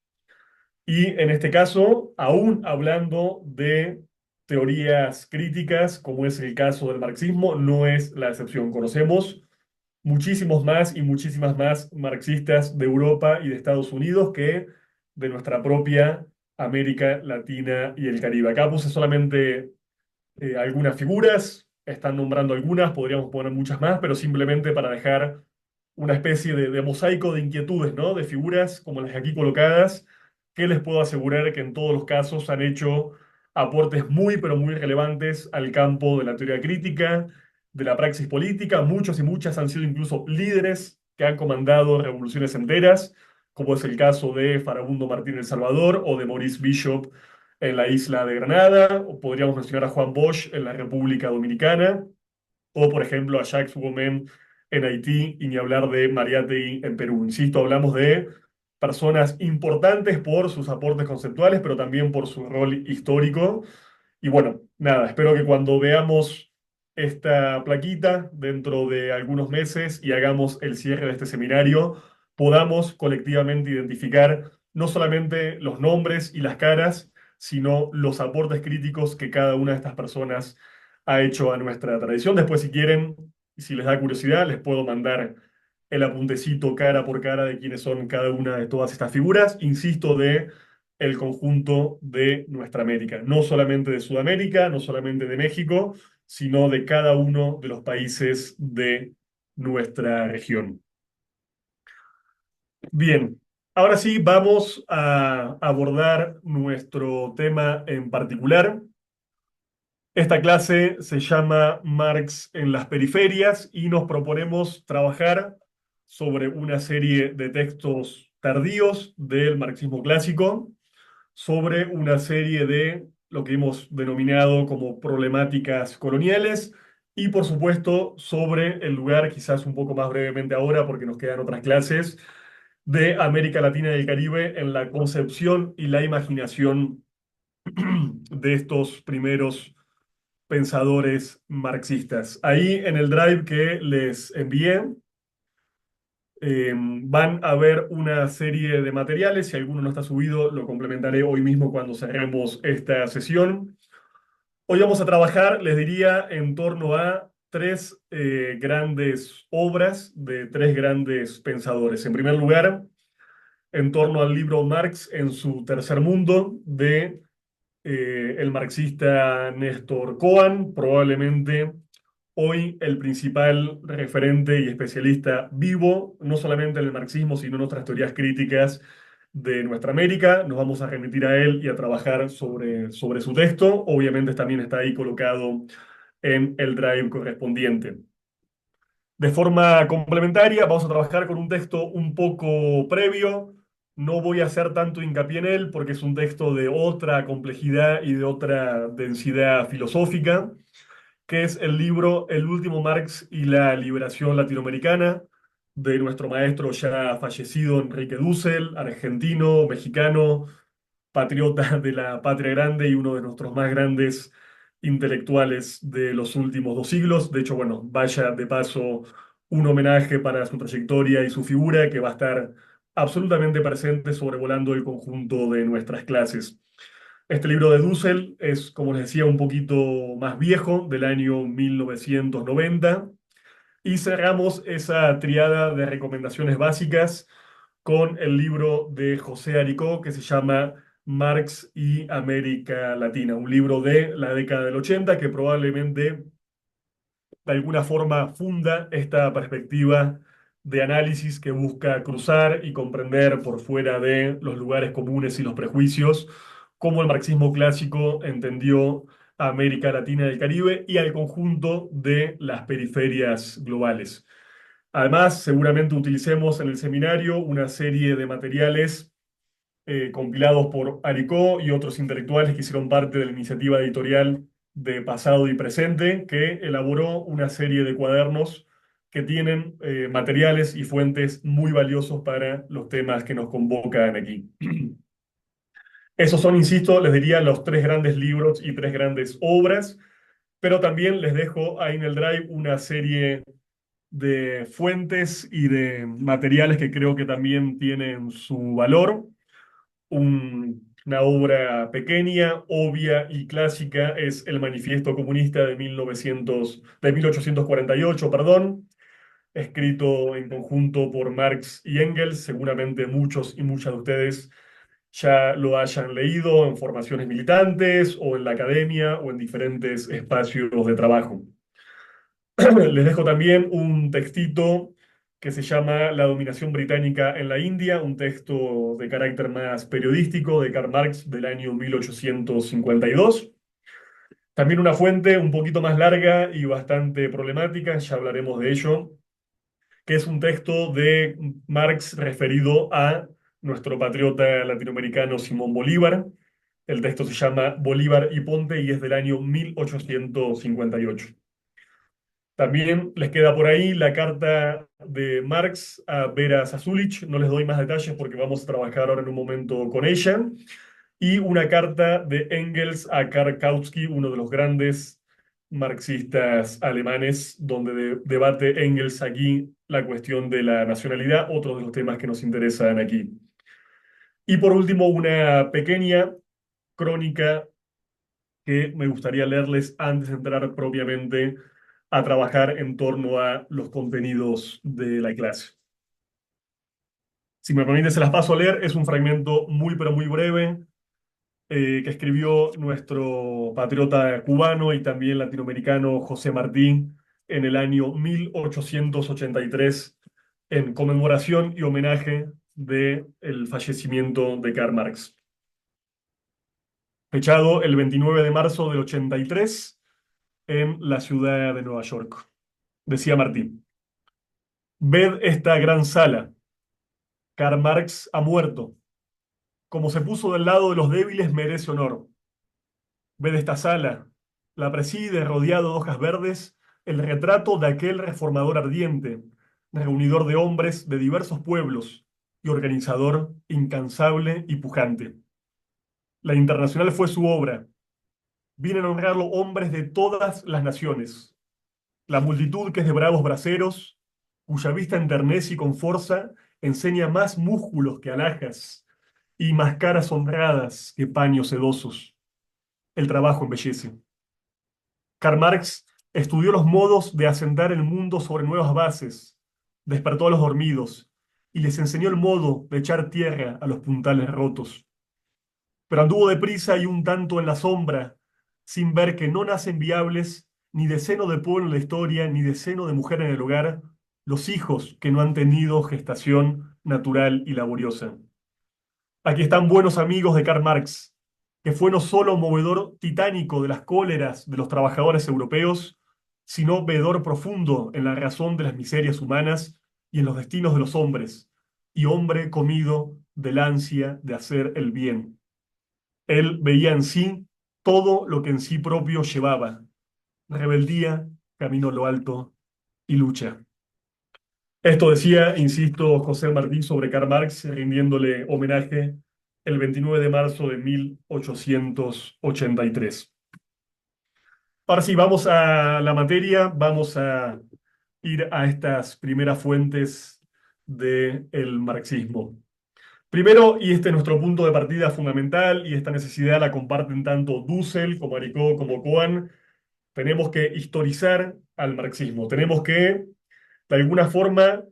Y en este caso, aún hablando de teorías críticas, como es el caso del marxismo, no es la excepción. Conocemos muchísimos más y muchísimas más marxistas de Europa y de Estados Unidos que de nuestra propia América Latina y el Caribe. Acá puse solamente algunas figuras, están nombrando algunas, podríamos poner muchas más, pero simplemente para dejar una especie de mosaico de inquietudes, ¿no? De figuras como las aquí colocadas, que les puedo asegurar que en todos los casos han hecho aportes muy, pero muy relevantes al campo de la teoría crítica, de la praxis política. Muchos y muchas han sido incluso líderes que han comandado revoluciones enteras. como es el caso de Farabundo Martín El Salvador o de Maurice Bishop en la isla de Granada, o podríamos mencionar a Juan Bosch en la República Dominicana, o por ejemplo a Jacques Gomen en Haití, y ni hablar de Mariátegui en Perú. Insisto, hablamos de personas importantes por sus aportes conceptuales, pero también por su rol histórico. Y bueno, nada, espero que cuando veamos esta plaquita dentro de algunos meses y hagamos el cierre de este seminario, podamos colectivamente identificar no solamente los nombres y las caras, sino los aportes críticos que cada una de estas personas ha hecho a nuestra tradición. Después, si quieren, y si les da curiosidad, les puedo mandar el apuntecito cara por cara de quiénes son cada una de todas estas figuras. Insisto, de el conjunto de nuestra América, no solamente de Sudamérica, no solamente de México, sino de cada uno de los países de nuestra región. Bien, ahora sí vamos a abordar nuestro tema en particular. Esta clase se llama Marx en las periferias y nos proponemos trabajar sobre una serie de textos tardíos del marxismo clásico, sobre una serie de lo que hemos denominado como problemáticas coloniales y por supuesto sobre el lugar, quizás un poco más brevemente ahora porque nos quedan otras clases, de América Latina y el Caribe en la concepción y la imaginación de estos primeros pensadores marxistas. Ahí en el drive que les envié, van a ver una serie de materiales. Si alguno no está subido, lo complementaré hoy mismo cuando cerremos esta sesión. Hoy vamos a trabajar, les diría, en torno a tres grandes obras de tres grandes pensadores. En primer lugar, en torno al libro Marx en su tercer mundo de el marxista Néstor Cohen, probablemente hoy el principal referente y especialista vivo, no solamente en el marxismo, sino en otras teorías críticas de nuestra América. Nos vamos a remitir a él y a trabajar sobre su texto. Obviamente también está ahí colocado en el drive correspondiente. De forma complementaria, vamos a trabajar con un texto un poco previo. No voy a hacer tanto hincapié en él porque es un texto de otra complejidad y de otra densidad filosófica, que es el libro El último Marx y la liberación latinoamericana, de nuestro maestro ya fallecido Enrique Dussel, argentino, mexicano, patriota de la patria grande y uno de nuestros más grandes intelectuales de los últimos 2 siglos. De hecho, bueno, vaya de paso un homenaje para su trayectoria y su figura que va a estar absolutamente presente sobrevolando el conjunto de nuestras clases. Este libro de Dussel es, como les decía, un poquito más viejo, del año 1990, y cerramos esa triada de recomendaciones básicas con el libro de José Aricó que se llama Marx y América Latina, un libro de la década del 80 que probablemente de alguna forma funda esta perspectiva de análisis que busca cruzar y comprender por fuera de los lugares comunes y los prejuicios cómo el marxismo clásico entendió a América Latina y el Caribe y al conjunto de las periferias globales. Además, seguramente utilicemos en el seminario una serie de materiales compilados por Aricó y otros intelectuales que hicieron parte de la iniciativa editorial de Pasado y Presente, que elaboró una serie de cuadernos que tienen materiales y fuentes muy valiosos para los temas que nos convocan aquí. Esos son, insisto, les diría los tres grandes libros y tres grandes obras, pero también les dejo ahí en el drive una serie de fuentes y de materiales que creo que también tienen su valor. Una obra pequeña, obvia y clásica es el Manifiesto Comunista de 1848, perdón, escrito en conjunto por Marx y Engels. Seguramente muchos y muchas de ustedes ya lo hayan leído en formaciones militantes o en la academia o en diferentes espacios de trabajo. Les dejo también un textito que se llama La dominación británica en la India, un texto de carácter más periodístico de Karl Marx del año 1852. También una fuente un poquito más larga y bastante problemática, ya hablaremos de ello, que es un texto de Marx referido a nuestro patriota latinoamericano Simón Bolívar. El texto se llama Bolívar y Ponte y es del año 1858. También les queda por ahí la carta de Marx a Vera Sasulich. No les doy más detalles porque vamos a trabajar ahora en un momento con ella. Y una carta de Engels a Karl Kautsky, uno de los grandes marxistas alemanes, donde debate Engels aquí la cuestión de la nacionalidad, otro de los temas que nos interesan aquí. Y por último, una pequeña crónica que me gustaría leerles antes de entrar propiamente a trabajar en torno a los contenidos de la clase. Si me permite, se las paso a leer. Es un fragmento muy, pero muy breve que escribió nuestro patriota cubano y también latinoamericano José Martí en el año 1883 en conmemoración y homenaje del fallecimiento de Karl Marx. Fechado el 29 de marzo del 83 en la ciudad de Nueva York. Decía Martí: ved esta gran sala. Karl Marx ha muerto. Como se puso del lado de los débiles, merece honor. Ved esta sala. La preside, rodeado de hojas verdes, el retrato de aquel reformador ardiente, reunidor de hombres de diversos pueblos y organizador incansable y pujante. La Internacional fue su obra. Vienen a honrarlo hombres de todas las naciones. La multitud que es de bravos braceros, cuya vista enternece y con fuerza enseña más músculos que alhajas y más caras honradas que paños sedosos. El trabajo embellece. Karl Marx estudió los modos de asentar el mundo sobre nuevas bases, despertó a los dormidos y les enseñó el modo de echar tierra a los puntales rotos. Pero anduvo deprisa y un tanto en la sombra, sin ver que no nacen viables ni de seno de pueblo en la historia, ni de seno de mujer en el hogar, los hijos que no han tenido gestación natural y laboriosa. Aquí están buenos amigos de Karl Marx, que fue no solo movedor titánico de las cóleras de los trabajadores europeos, sino veedor profundo en la razón de las miserias humanas y en los destinos de los hombres, y hombre comido del ansia de hacer el bien. Él veía en sí todo lo que en sí propio llevaba: rebeldía, camino a lo alto y lucha. Esto decía, insisto, José Martí sobre Karl Marx, rindiéndole homenaje el 29 de marzo de 1883. Ahora sí, vamos a la materia, vamos a ir a estas primeras fuentes del marxismo. Primero, y este es nuestro punto de partida fundamental, y esta necesidad la comparten tanto Dussel como Aricó como Cohen, tenemos que historizar al marxismo, tenemos que, de alguna forma,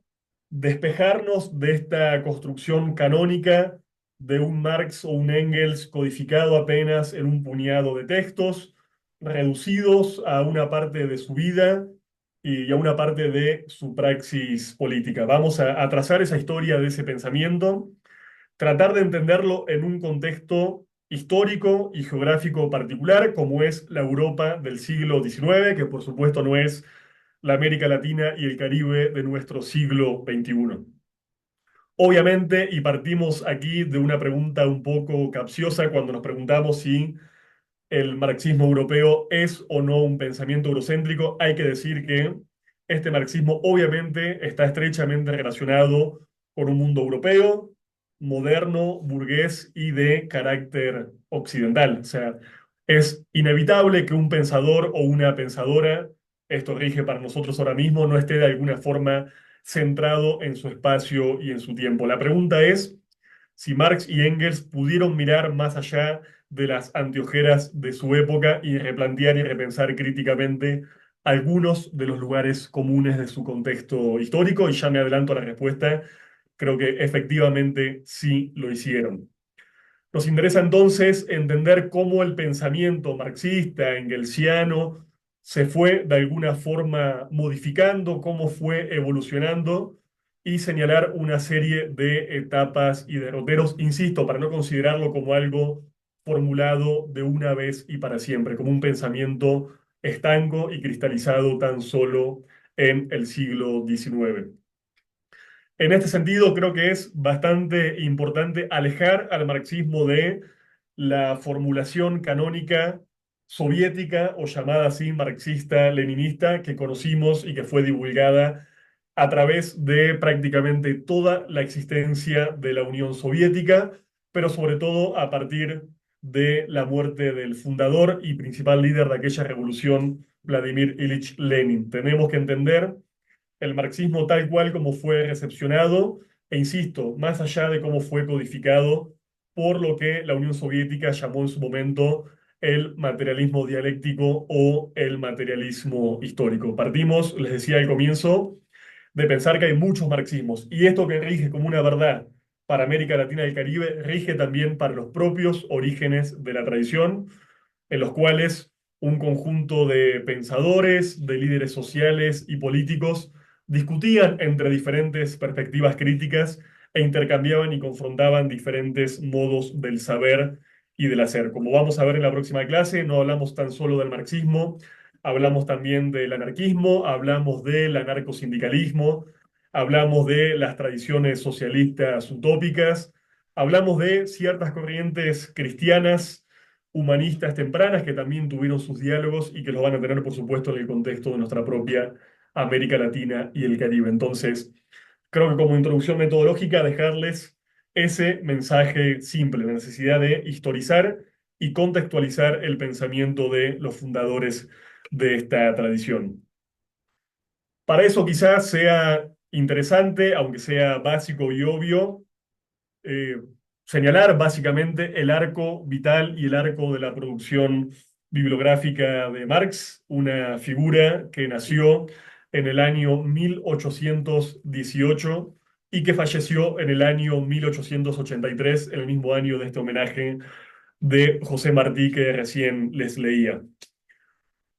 despejarnos de esta construcción canónica de un Marx o un Engels codificado apenas en un puñado de textos, reducidos a una parte de su vida y a una parte de su praxis política. Vamos a trazar esa historia de ese pensamiento, tratar de entenderlo en un contexto histórico y geográfico particular, como es la Europa del siglo XIX, que por supuesto no es la América Latina y el Caribe de nuestro siglo XXI. Obviamente, y partimos aquí de una pregunta un poco capciosa cuando nos preguntamos si el marxismo europeo es o no un pensamiento eurocéntrico, hay que decir que este marxismo obviamente está estrechamente relacionado con un mundo europeo, moderno, burgués y de carácter occidental. O sea, es inevitable que un pensador o una pensadora, esto rige para nosotros ahora mismo, no esté de alguna forma centrado en su espacio y en su tiempo. La pregunta es si Marx y Engels pudieron mirar más allá de las anteojeras de su época y replantear y repensar críticamente algunos de los lugares comunes de su contexto histórico, y ya me adelanto a la respuesta, creo que efectivamente sí lo hicieron. Nos interesa entonces entender cómo el pensamiento marxista, engelsiano, se fue de alguna forma modificando, cómo fue evolucionando y señalar una serie de etapas y derroteros, insisto, para no considerarlo como algo formulado de una vez y para siempre, como un pensamiento estanco y cristalizado tan solo en el siglo XIX. En este sentido, creo que es bastante importante alejar al marxismo de la formulación canónica soviética o llamada así marxista-leninista que conocimos y que fue divulgada a través de prácticamente toda la existencia de la Unión Soviética, pero sobre todo a partir de la muerte del fundador y principal líder de aquella revolución, Vladimir Ilich Lenin. Tenemos que entender el marxismo tal cual como fue recepcionado, e insisto, más allá de cómo fue codificado por lo que la Unión Soviética llamó en su momento el materialismo dialéctico o el materialismo histórico. Partimos, les decía al comienzo, de pensar que hay muchos marxismos, y esto que rige como una verdad para América Latina y el Caribe, rige también para los propios orígenes de la tradición, en los cuales un conjunto de pensadores, de líderes sociales y políticos discutían entre diferentes perspectivas críticas e intercambiaban y confrontaban diferentes modos del saber y del hacer. Como vamos a ver en la próxima clase, no hablamos tan solo del marxismo, hablamos también del anarquismo, hablamos del anarcosindicalismo, hablamos de las tradiciones socialistas utópicas, hablamos de ciertas corrientes cristianas humanistas tempranas que también tuvieron sus diálogos y que los van a tener, por supuesto, en el contexto de nuestra propia América Latina y el Caribe. Entonces, creo que como introducción metodológica, dejarles ese mensaje simple, la necesidad de historizar y contextualizar el pensamiento de los fundadores de esta tradición. Para eso quizás sea interesante, aunque sea básico y obvio, eh, señalar básicamente el arco vital y el arco de la producción bibliográfica de Marx, una figura que nació en el año 1818 y que falleció en el año 1883, el mismo año de este homenaje de José Martí que recién les leía.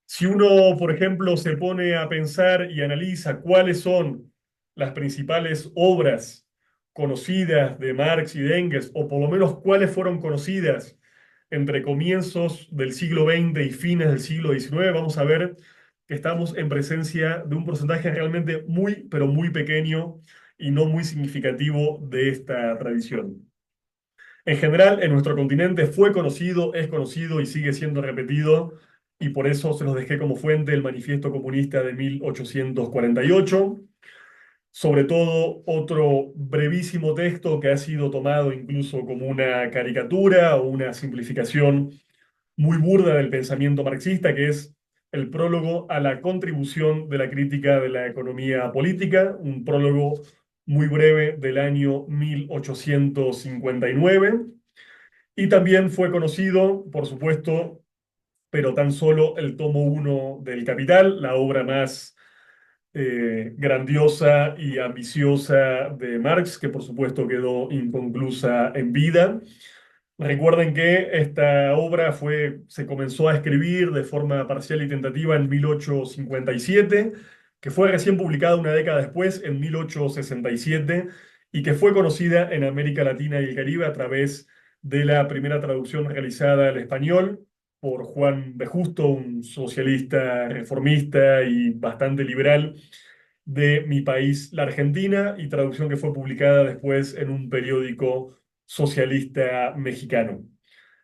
Si uno, por ejemplo, se pone a pensar y analiza cuáles son las principales obras conocidas de Marx y de Engels, o por lo menos cuáles fueron conocidas entre comienzos del siglo XX y fines del siglo XIX, vamos a ver que estamos en presencia de un porcentaje realmente muy, pero muy pequeño y no muy significativo de esta tradición. En general, en nuestro continente fue conocido, es conocido y sigue siendo repetido, y por eso se los dejé como fuente el Manifiesto Comunista de 1848. Sobre todo, otro brevísimo texto que ha sido tomado incluso como una caricatura o una simplificación muy burda del pensamiento marxista, que es el prólogo a la contribución de la crítica de la economía política, un prólogo muy breve del año 1859. Y también fue conocido, por supuesto, pero tan solo el tomo uno del Capital, la obra más grandiosa y ambiciosa de Marx, que por supuesto quedó inconclusa en vida. Recuerden que esta obra se comenzó a escribir de forma parcial y tentativa en 1857, que fue recién publicada una década después, en 1867, y que fue conocida en América Latina y el Caribe a través de la primera traducción realizada al español por Juan de Justo, un socialista reformista y bastante liberal de mi país, la Argentina, y traducción que fue publicada después en un periódico socialista mexicano.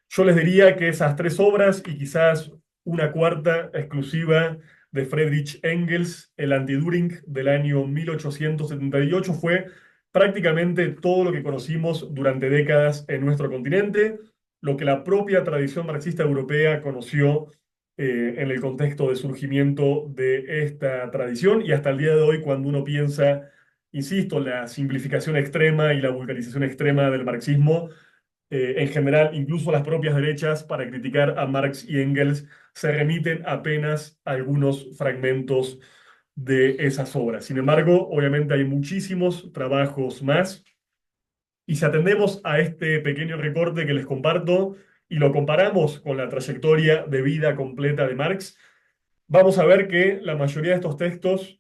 Yo les diría que esas tres obras y quizás una cuarta exclusiva de Friedrich Engels, el Anti-Düring del año 1878, fue prácticamente todo lo que conocimos durante décadas en nuestro continente, lo que la propia tradición marxista europea conoció en el contexto de surgimiento de esta tradición, y hasta el día de hoy cuando uno piensa, insisto, la simplificación extrema y la vulgarización extrema del marxismo, en general, incluso las propias derechas, para criticar a Marx y Engels, se remiten apenas a algunos fragmentos de esas obras. Sin embargo, obviamente hay muchísimos trabajos más, y si atendemos a este pequeño recorte que les comparto y lo comparamos con la trayectoria de vida completa de Marx, vamos a ver que la mayoría de estos textos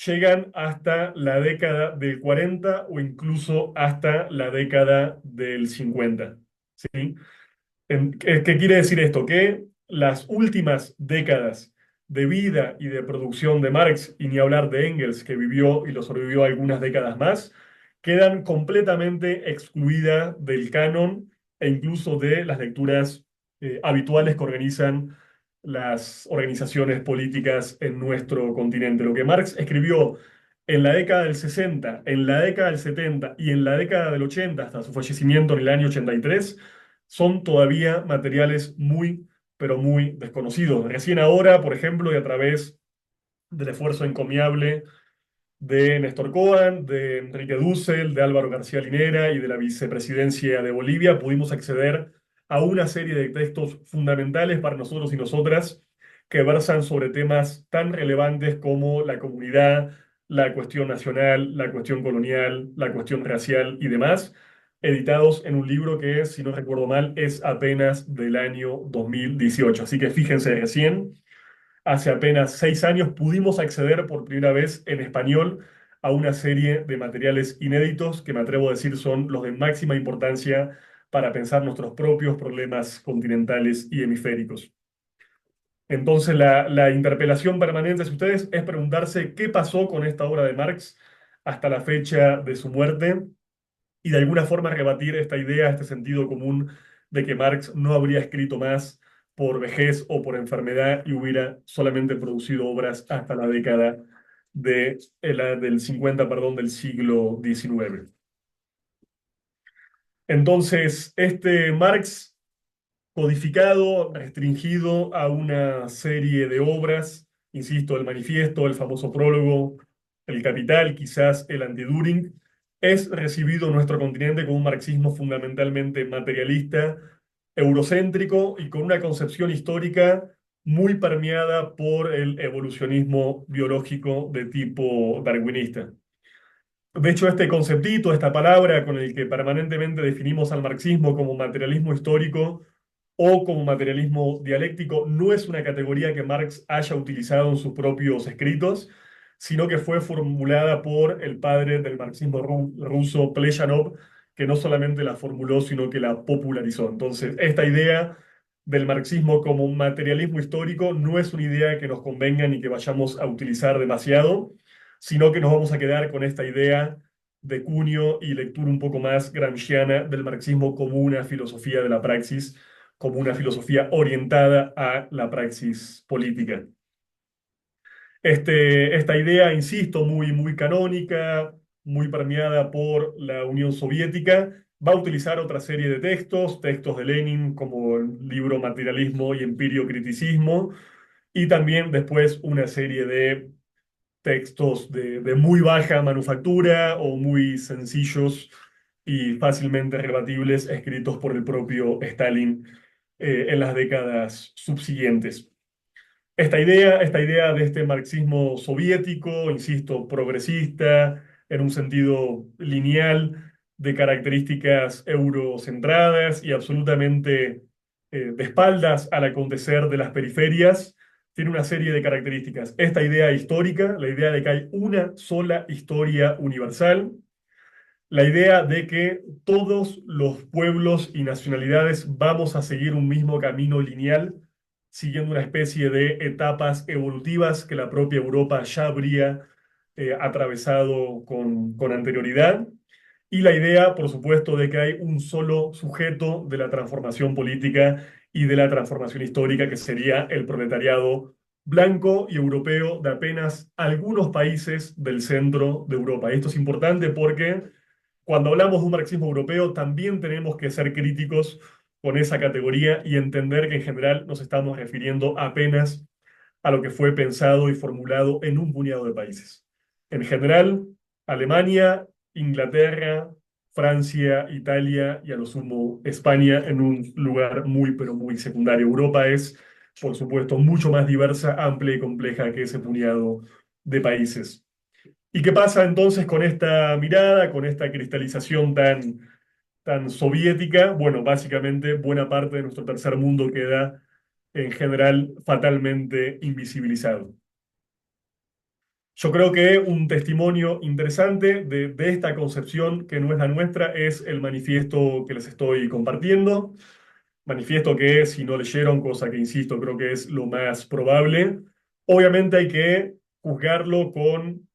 llegan hasta la década del 40 o incluso hasta la década del 50. ¿Sí? ¿Qué quiere decir esto? Que las últimas décadas de vida y de producción de Marx, y ni hablar de Engels, que vivió y lo sobrevivió algunas décadas más, quedan completamente excluidas del canon e incluso de las lecturas habituales que organizan las organizaciones políticas en nuestro continente. Lo que Marx escribió en la década del 60, en la década del 70 y en la década del 80, hasta su fallecimiento en el año 83, son todavía materiales muy, pero muy desconocidos. Recién ahora, por ejemplo, y a través del esfuerzo encomiable de Néstor Cohen, de Enrique Dussel, de Álvaro García Linera y de la vicepresidencia de Bolivia, pudimos acceder a una serie de textos fundamentales para nosotros y nosotras que versan sobre temas tan relevantes como la comunidad, la cuestión nacional, la cuestión colonial, la cuestión racial y demás, editados en un libro que, si no recuerdo mal, es apenas del año 2018. Así que fíjense recién. Hace apenas 6 años pudimos acceder por primera vez en español a una serie de materiales inéditos que me atrevo a decir son los de máxima importancia para pensar nuestros propios problemas continentales y hemisféricos. Entonces, la interpelación permanente de ustedes es preguntarse qué pasó con esta obra de Marx hasta la fecha de su muerte y de alguna forma rebatir esta idea, este sentido común de que Marx no habría escrito más por vejez o por enfermedad y hubiera solamente producido obras hasta la década del 50, perdón, del siglo XIX. Entonces, este Marx codificado, restringido a una serie de obras, insisto, el manifiesto, el famoso prólogo, el Capital, quizás el Anti-Düring, es recibido en nuestro continente con un marxismo fundamentalmente materialista, eurocéntrico y con una concepción histórica muy permeada por el evolucionismo biológico de tipo darwinista. De hecho, este conceptito, esta palabra con el que permanentemente definimos al marxismo como materialismo histórico o como materialismo dialéctico, no es una categoría que Marx haya utilizado en sus propios escritos, sino que fue formulada por el padre del marxismo ruso, Plejánov, que no solamente la formuló, sino que la popularizó. Entonces, esta idea del marxismo como un materialismo histórico no es una idea que nos convenga ni que vayamos a utilizar demasiado, sino que nos vamos a quedar con esta idea de cuño y lectura un poco más gramsciana del marxismo como una filosofía de la praxis, como una filosofía orientada a la praxis política. Esta idea, insisto, muy, muy canónica, muy permeada por la Unión Soviética, va a utilizar otra serie de textos, textos de Lenin como el libro Materialismo y Empirio-Criticismo, y también después una serie de textos de muy baja manufactura o muy sencillos y fácilmente rebatibles, escritos por el propio Stalin en las décadas subsiguientes. Esta idea de este marxismo soviético, insisto, progresista, en un sentido lineal, de características eurocentradas y absolutamente de espaldas al acontecer de las periferias, tiene una serie de características. Esta idea histórica, la idea de que hay una sola historia universal, la idea de que todos los pueblos y nacionalidades vamos a seguir un mismo camino lineal, siguiendo una especie de etapas evolutivas que la propia Europa ya habría atravesado con anterioridad. Y la idea, por supuesto, de que hay un solo sujeto de la transformación política y de la transformación histórica, que sería el proletariado blanco y europeo de apenas algunos países del centro de Europa. Y esto es importante porque cuando hablamos de un marxismo europeo, también tenemos que ser críticos con esa categoría y entender que en general nos estamos refiriendo apenas a lo que fue pensado y formulado en un puñado de países. En general, Alemania, Inglaterra, Francia, Italia y a lo sumo España en un lugar muy, pero muy secundario. Europa es, por supuesto, mucho más diversa, amplia y compleja que ese puñado de países. ¿Y qué pasa entonces con esta mirada, con esta cristalización tan soviética? Bueno, básicamente buena parte de nuestro tercer mundo queda en general fatalmente invisibilizado. Yo creo que un testimonio interesante de esta concepción que no es la nuestra es el manifiesto que les estoy compartiendo. Manifiesto que si no leyeron, cosa que insisto, creo que es lo más probable, obviamente hay que juzgarlo con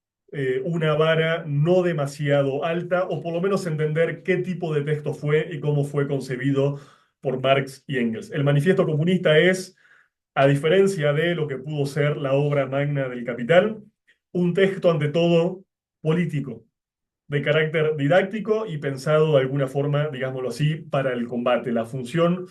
una vara no demasiado alta, o por lo menos entender qué tipo de texto fue y cómo fue concebido por Marx y Engels. El Manifiesto Comunista es, a diferencia de lo que pudo ser la obra magna del Capital, un texto ante todo político, de carácter didáctico y pensado de alguna forma, digámoslo así, para el combate. La función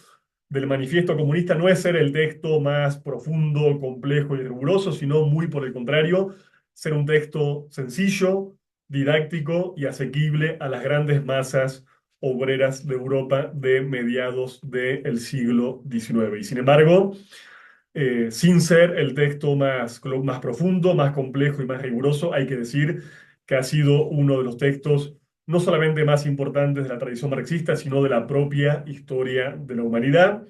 del Manifiesto Comunista no es ser el texto más profundo, complejo y riguroso, sino muy por el contrario, ser un texto sencillo, didáctico y asequible a las grandes masas obreras de Europa de mediados del siglo XIX. Y sin embargo, sin ser el texto más profundo, más complejo y más riguroso, hay que decir que ha sido uno de los textos no solamente más importantes de la tradición marxista, sino de la propia historia de la humanidad,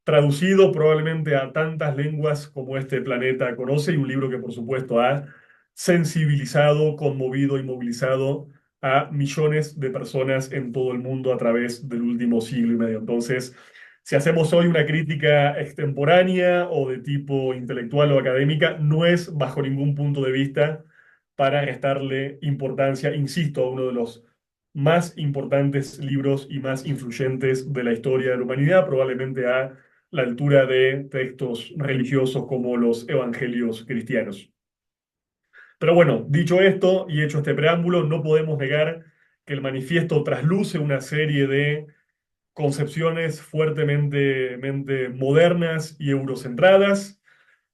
traducido probablemente a tantas lenguas como este planeta conoce, y un libro que por supuesto ha sensibilizado, conmovido y movilizado a millones de personas en todo el mundo a través del último siglo y medio. Entonces, si hacemos hoy una crítica extemporánea o de tipo intelectual o académica, no es bajo ningún punto de vista para restarle importancia, insisto, a uno de los más importantes libros y más influyentes de la historia de la humanidad, probablemente a la altura de textos religiosos como los evangelios cristianos. Pero bueno, dicho esto y hecho este preámbulo, no podemos negar que el manifiesto trasluce una serie de concepciones fuertemente modernas y eurocentradas.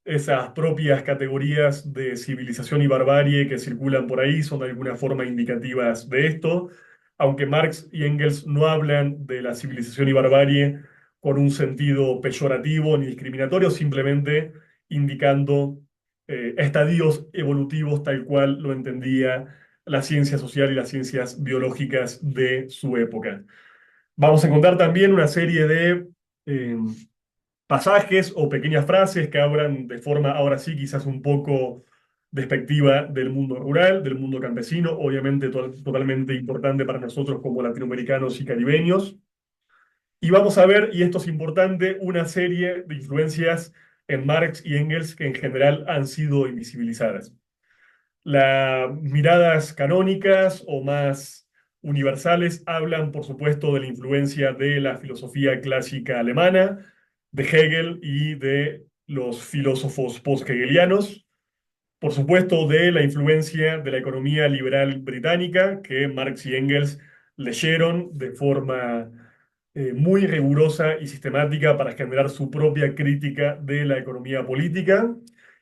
Esas propias categorías de civilización y barbarie que circulan por ahí son de alguna forma indicativas de esto, aunque Marx y Engels no hablan de la civilización y barbarie con un sentido peyorativo ni discriminatorio, simplemente indicando estadios evolutivos tal cual lo entendía la ciencia social y las ciencias biológicas de su época. Vamos a encontrar también una serie de eh, pasajes o pequeñas frases que hablan de forma, ahora sí, quizás un poco despectiva del mundo rural, del mundo campesino, obviamente totalmente importante para nosotros como latinoamericanos y caribeños. Y vamos a ver, y esto es importante, una serie de influencias en Marx y Engels que en general han sido invisibilizadas. Las miradas canónicas o más universales hablan, por supuesto, de la influencia de la filosofía clásica alemana, de Hegel y de los filósofos post-hegelianos, por supuesto, de la influencia de la economía liberal británica, que Marx y Engels leyeron de forma muy rigurosa y sistemática para generar su propia crítica de la economía política.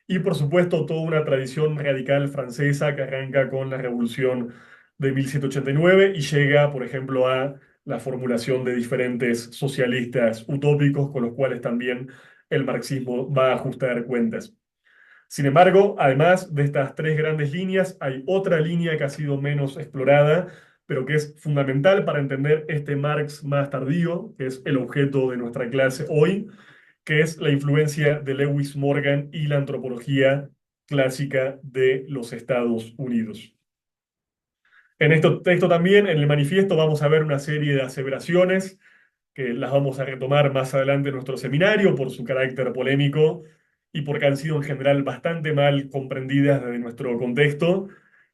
Y por supuesto, toda una tradición radical francesa que arranca con la Revolución de 1789 y llega, por ejemplo, a la formulación de diferentes socialistas utópicos con los cuales también el marxismo va a ajustar cuentas. Sin embargo, además de estas tres grandes líneas, hay otra línea que ha sido menos explorada, pero que es fundamental para entender este Marx más tardío, que es el objeto de nuestra clase hoy, que es la influencia de Lewis Morgan y la antropología clásica de los Estados Unidos. En este texto también, en el manifiesto, vamos a ver una serie de aseveraciones que las vamos a retomar más adelante en nuestro seminario por su carácter polémico y porque han sido en general bastante mal comprendidas desde nuestro contexto,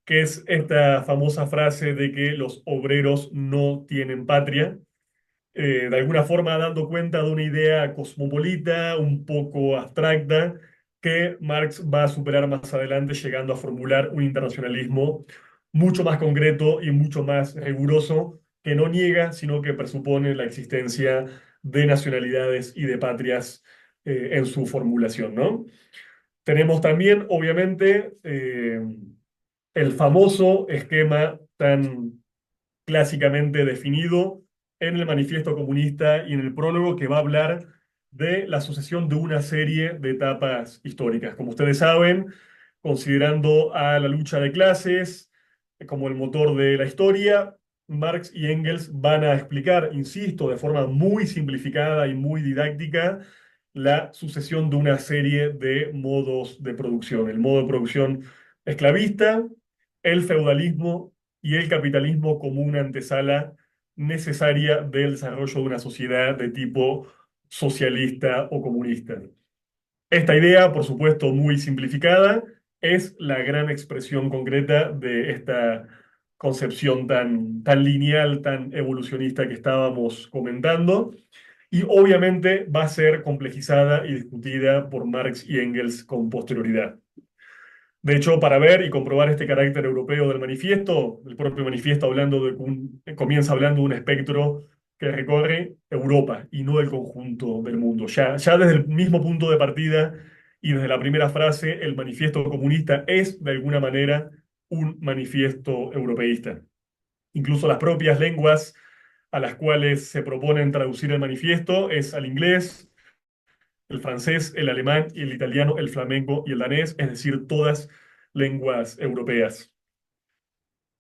que es esta famosa frase de que los obreros no tienen patria, de alguna forma dando cuenta de una idea cosmopolita, un poco abstracta, que Marx va a superar más adelante, llegando a formular un internacionalismo mucho más concreto y mucho más riguroso, que no niega, sino que presupone la existencia de nacionalidades y de patrias en su formulación, ¿no? Tenemos también, obviamente, el famoso esquema tan clásicamente definido en el Manifiesto Comunista y en el prólogo, que va a hablar de la sucesión de una serie de etapas históricas. Como ustedes saben, considerando a la lucha de clases como el motor de la historia, Marx y Engels van a explicar, insisto, de forma muy simplificada y muy didáctica, la sucesión de una serie de modos de producción. El modo de producción esclavista, el feudalismo y el capitalismo como una antesala necesaria del desarrollo de una sociedad de tipo socialista o comunista. Esta idea, por supuesto, muy simplificada, es la gran expresión concreta de esta concepción tan lineal, tan evolucionista que estábamos comentando. Y obviamente va a ser complejizada y discutida por Marx y Engels con posterioridad. De hecho, para ver y comprobar este carácter europeo del manifiesto, el propio manifiesto comienza hablando de un espectro que recorre Europa y no el conjunto del mundo. Ya desde el mismo punto de partida y desde la primera frase, el manifiesto comunista es de alguna manera un manifiesto europeísta. Incluso las propias lenguas a las cuales se proponen traducir el manifiesto es al inglés, el francés, el alemán y el italiano, el flamenco y el danés, es decir, todas lenguas europeas.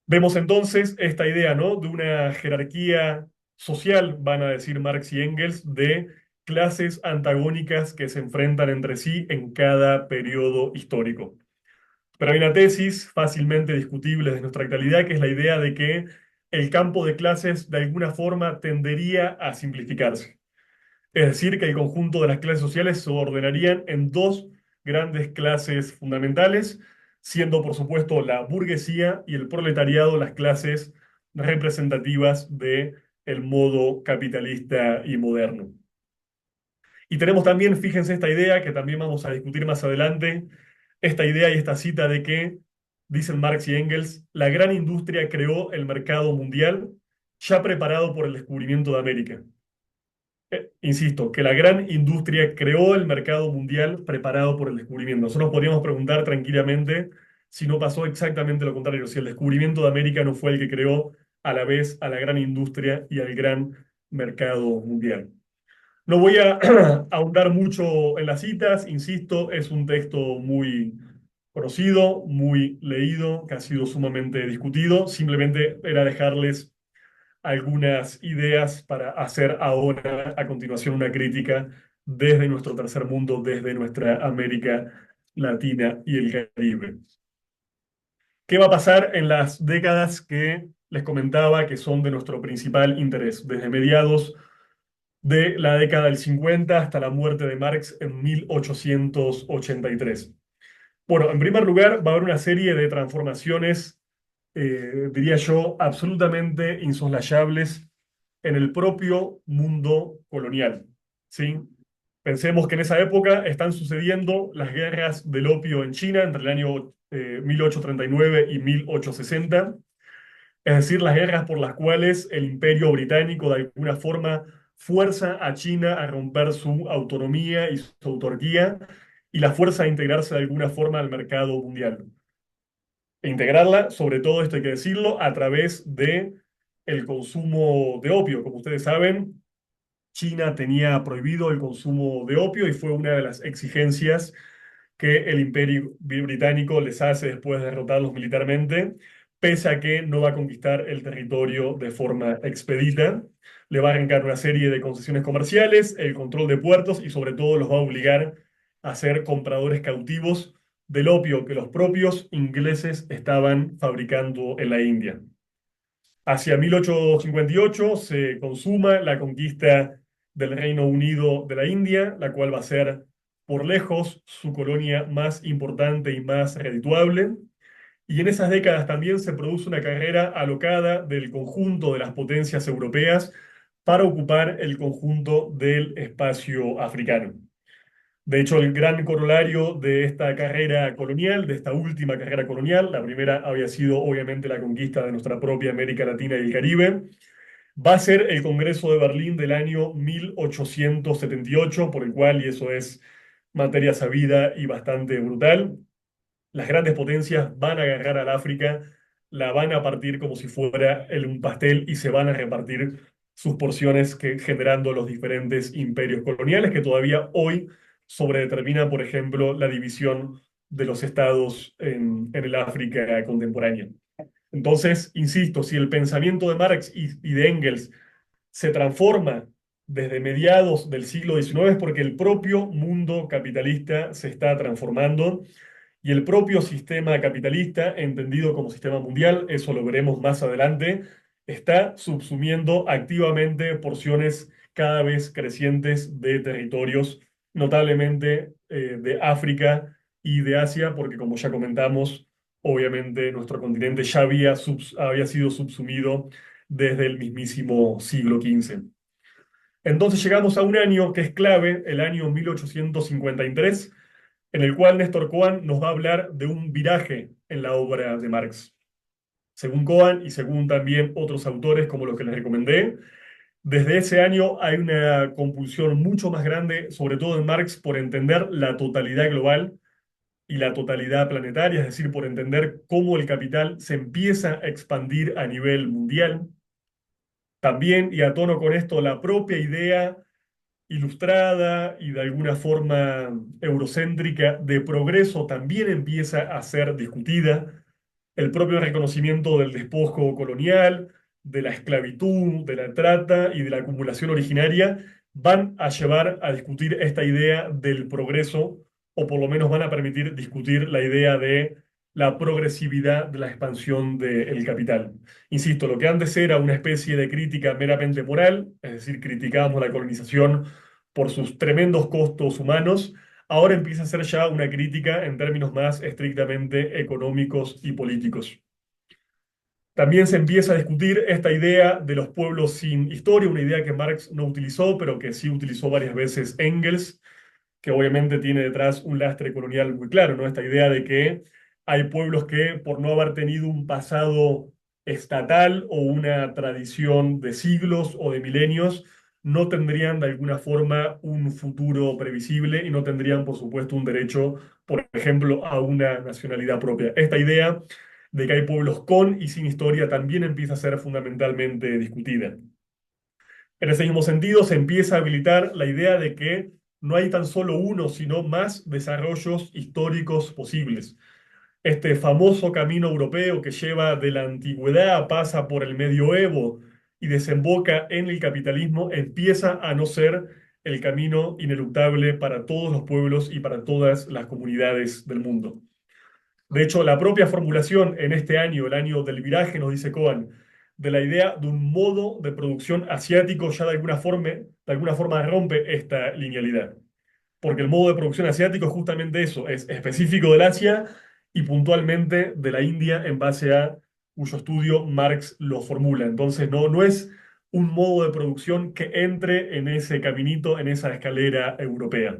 Vemos entonces esta idea, ¿no? De una jerarquía social, van a decir Marx y Engels, de clases antagónicas que se enfrentan entre sí en cada periodo histórico. Pero hay una tesis fácilmente discutible de nuestra actualidad, que es la idea de que el campo de clases de alguna forma tendería a simplificarse. Es decir, que el conjunto de las clases sociales se ordenarían en dos grandes clases fundamentales, siendo por supuesto la burguesía y el proletariado las clases representativas de el modo capitalista y moderno. Y tenemos también, fíjense esta idea que también vamos a discutir más adelante, esta idea y esta cita de que, dicen Marx y Engels, la gran industria creó el mercado mundial ya preparado por el descubrimiento de América. Insisto, que la gran industria creó el mercado mundial preparado por el descubrimiento. Nosotros podríamos preguntar tranquilamente si no pasó exactamente lo contrario, si el descubrimiento de América no fue el que creó a la vez a la gran industria y al gran mercado mundial. No voy a ahondar mucho en las citas, insisto, es un texto muy conocido, muy leído, que ha sido sumamente discutido. Simplemente era dejarles algunas ideas para hacer ahora, a continuación, una crítica desde nuestro tercer mundo, desde nuestra América Latina y el Caribe. ¿Qué va a pasar en las décadas que les comentaba que son de nuestro principal interés? Desde mediados de la década del 50 hasta la muerte de Marx en 1883. Bueno, en primer lugar, va a haber una serie de transformaciones, diría yo, absolutamente insoslayables en el propio mundo colonial, ¿sí? Pensemos que en esa época están sucediendo las guerras del opio en China entre el año 1839 y 1860, es decir, las guerras por las cuales el Imperio Británico de alguna forma fuerza a China a romper su autonomía y su autarquía y la fuerza a integrarse de alguna forma al mercado mundial. E integrarla, sobre todo esto hay que decirlo, a través de el consumo de opio. Como ustedes saben, China tenía prohibido el consumo de opio y fue una de las exigencias que el Imperio Británico les hace después de derrotarlos militarmente, pese a que no va a conquistar el territorio de forma expedita. Le va a arrancar una serie de concesiones comerciales, el control de puertos y sobre todo los va a obligar a ser compradores cautivos del opio que los propios ingleses estaban fabricando en la India. Hacia 1858 se consuma la conquista del Reino Unido de la India, la cual va a ser por lejos su colonia más importante y más redituable. Y en esas décadas también se produce una carrera alocada del conjunto de las potencias europeas para ocupar el conjunto del espacio africano. De hecho, el gran corolario de esta carrera colonial, de esta última carrera colonial, la primera había sido obviamente la conquista de nuestra propia América Latina y el Caribe, va a ser el Congreso de Berlín del año 1878, por el cual, y eso es materia sabida y bastante brutal, las grandes potencias van a agarrar al África, la van a partir como si fuera un pastel y se van a repartir sus porciones generando los diferentes imperios coloniales que todavía hoy sobredeterminan, por ejemplo, la división de los estados en el África contemporánea. Entonces, insisto, si el pensamiento de Marx y de Engels se transforma desde mediados del siglo XIX es porque el propio mundo capitalista se está transformando y el propio sistema capitalista, entendido como sistema mundial, eso lo veremos más adelante, está subsumiendo activamente porciones cada vez crecientes de territorios, notablemente de África y de Asia, porque como ya comentamos, obviamente nuestro continente ya había sido subsumido desde el mismísimo siglo XV. Entonces llegamos a un año que es clave, el año 1853, en el cual Néstor Cohen nos va a hablar de un viraje en la obra de Marx. Según Cohen y según también otros autores como los que les recomendé, desde ese año hay una compulsión mucho más grande, sobre todo en Marx, por entender la totalidad global y la totalidad planetaria, es decir, por entender cómo el capital se empieza a expandir a nivel mundial. También, y a tono con esto, la propia idea ilustrada y de alguna forma eurocéntrica de progreso también empieza a ser discutida. El propio reconocimiento del despojo colonial, de la esclavitud, de la trata y de la acumulación originaria van a llevar a discutir esta idea del progreso, o por lo menos van a permitir discutir la idea de la progresividad de la expansión del capital. Insisto, lo que antes era una especie de crítica meramente moral, es decir, criticábamos la colonización por sus tremendos costos humanos, ahora empieza a ser ya una crítica en términos más estrictamente económicos y políticos. También se empieza a discutir esta idea de los pueblos sin historia, una idea que Marx no utilizó, pero que sí utilizó varias veces Engels, que obviamente tiene detrás un lastre colonial muy claro, ¿no? Esta idea de que hay pueblos que por no haber tenido un pasado estatal o una tradición de siglos o de milenios, no tendrían de alguna forma un futuro previsible y no tendrían, por supuesto, un derecho, por ejemplo, a una nacionalidad propia. Esta idea de que hay pueblos con y sin historia también empieza a ser fundamentalmente discutida. En ese mismo sentido, se empieza a habilitar la idea de que no hay tan solo uno, sino más desarrollos históricos posibles. Este famoso camino europeo que lleva de la antigüedad, pasa por el medioevo y desemboca en el capitalismo, empieza a no ser el camino ineluctable para todos los pueblos y para todas las comunidades del mundo. De hecho, la propia formulación en este año, el año del viraje, nos dice Cohen, de la idea de un modo de producción asiático ya de alguna forma rompe esta linealidad. Porque el modo de producción asiático es justamente eso, es específico del Asia y puntualmente de la India en base a cuyo estudio Marx lo formula. Entonces no es un modo de producción que entre en ese caminito, en esa escalera europea.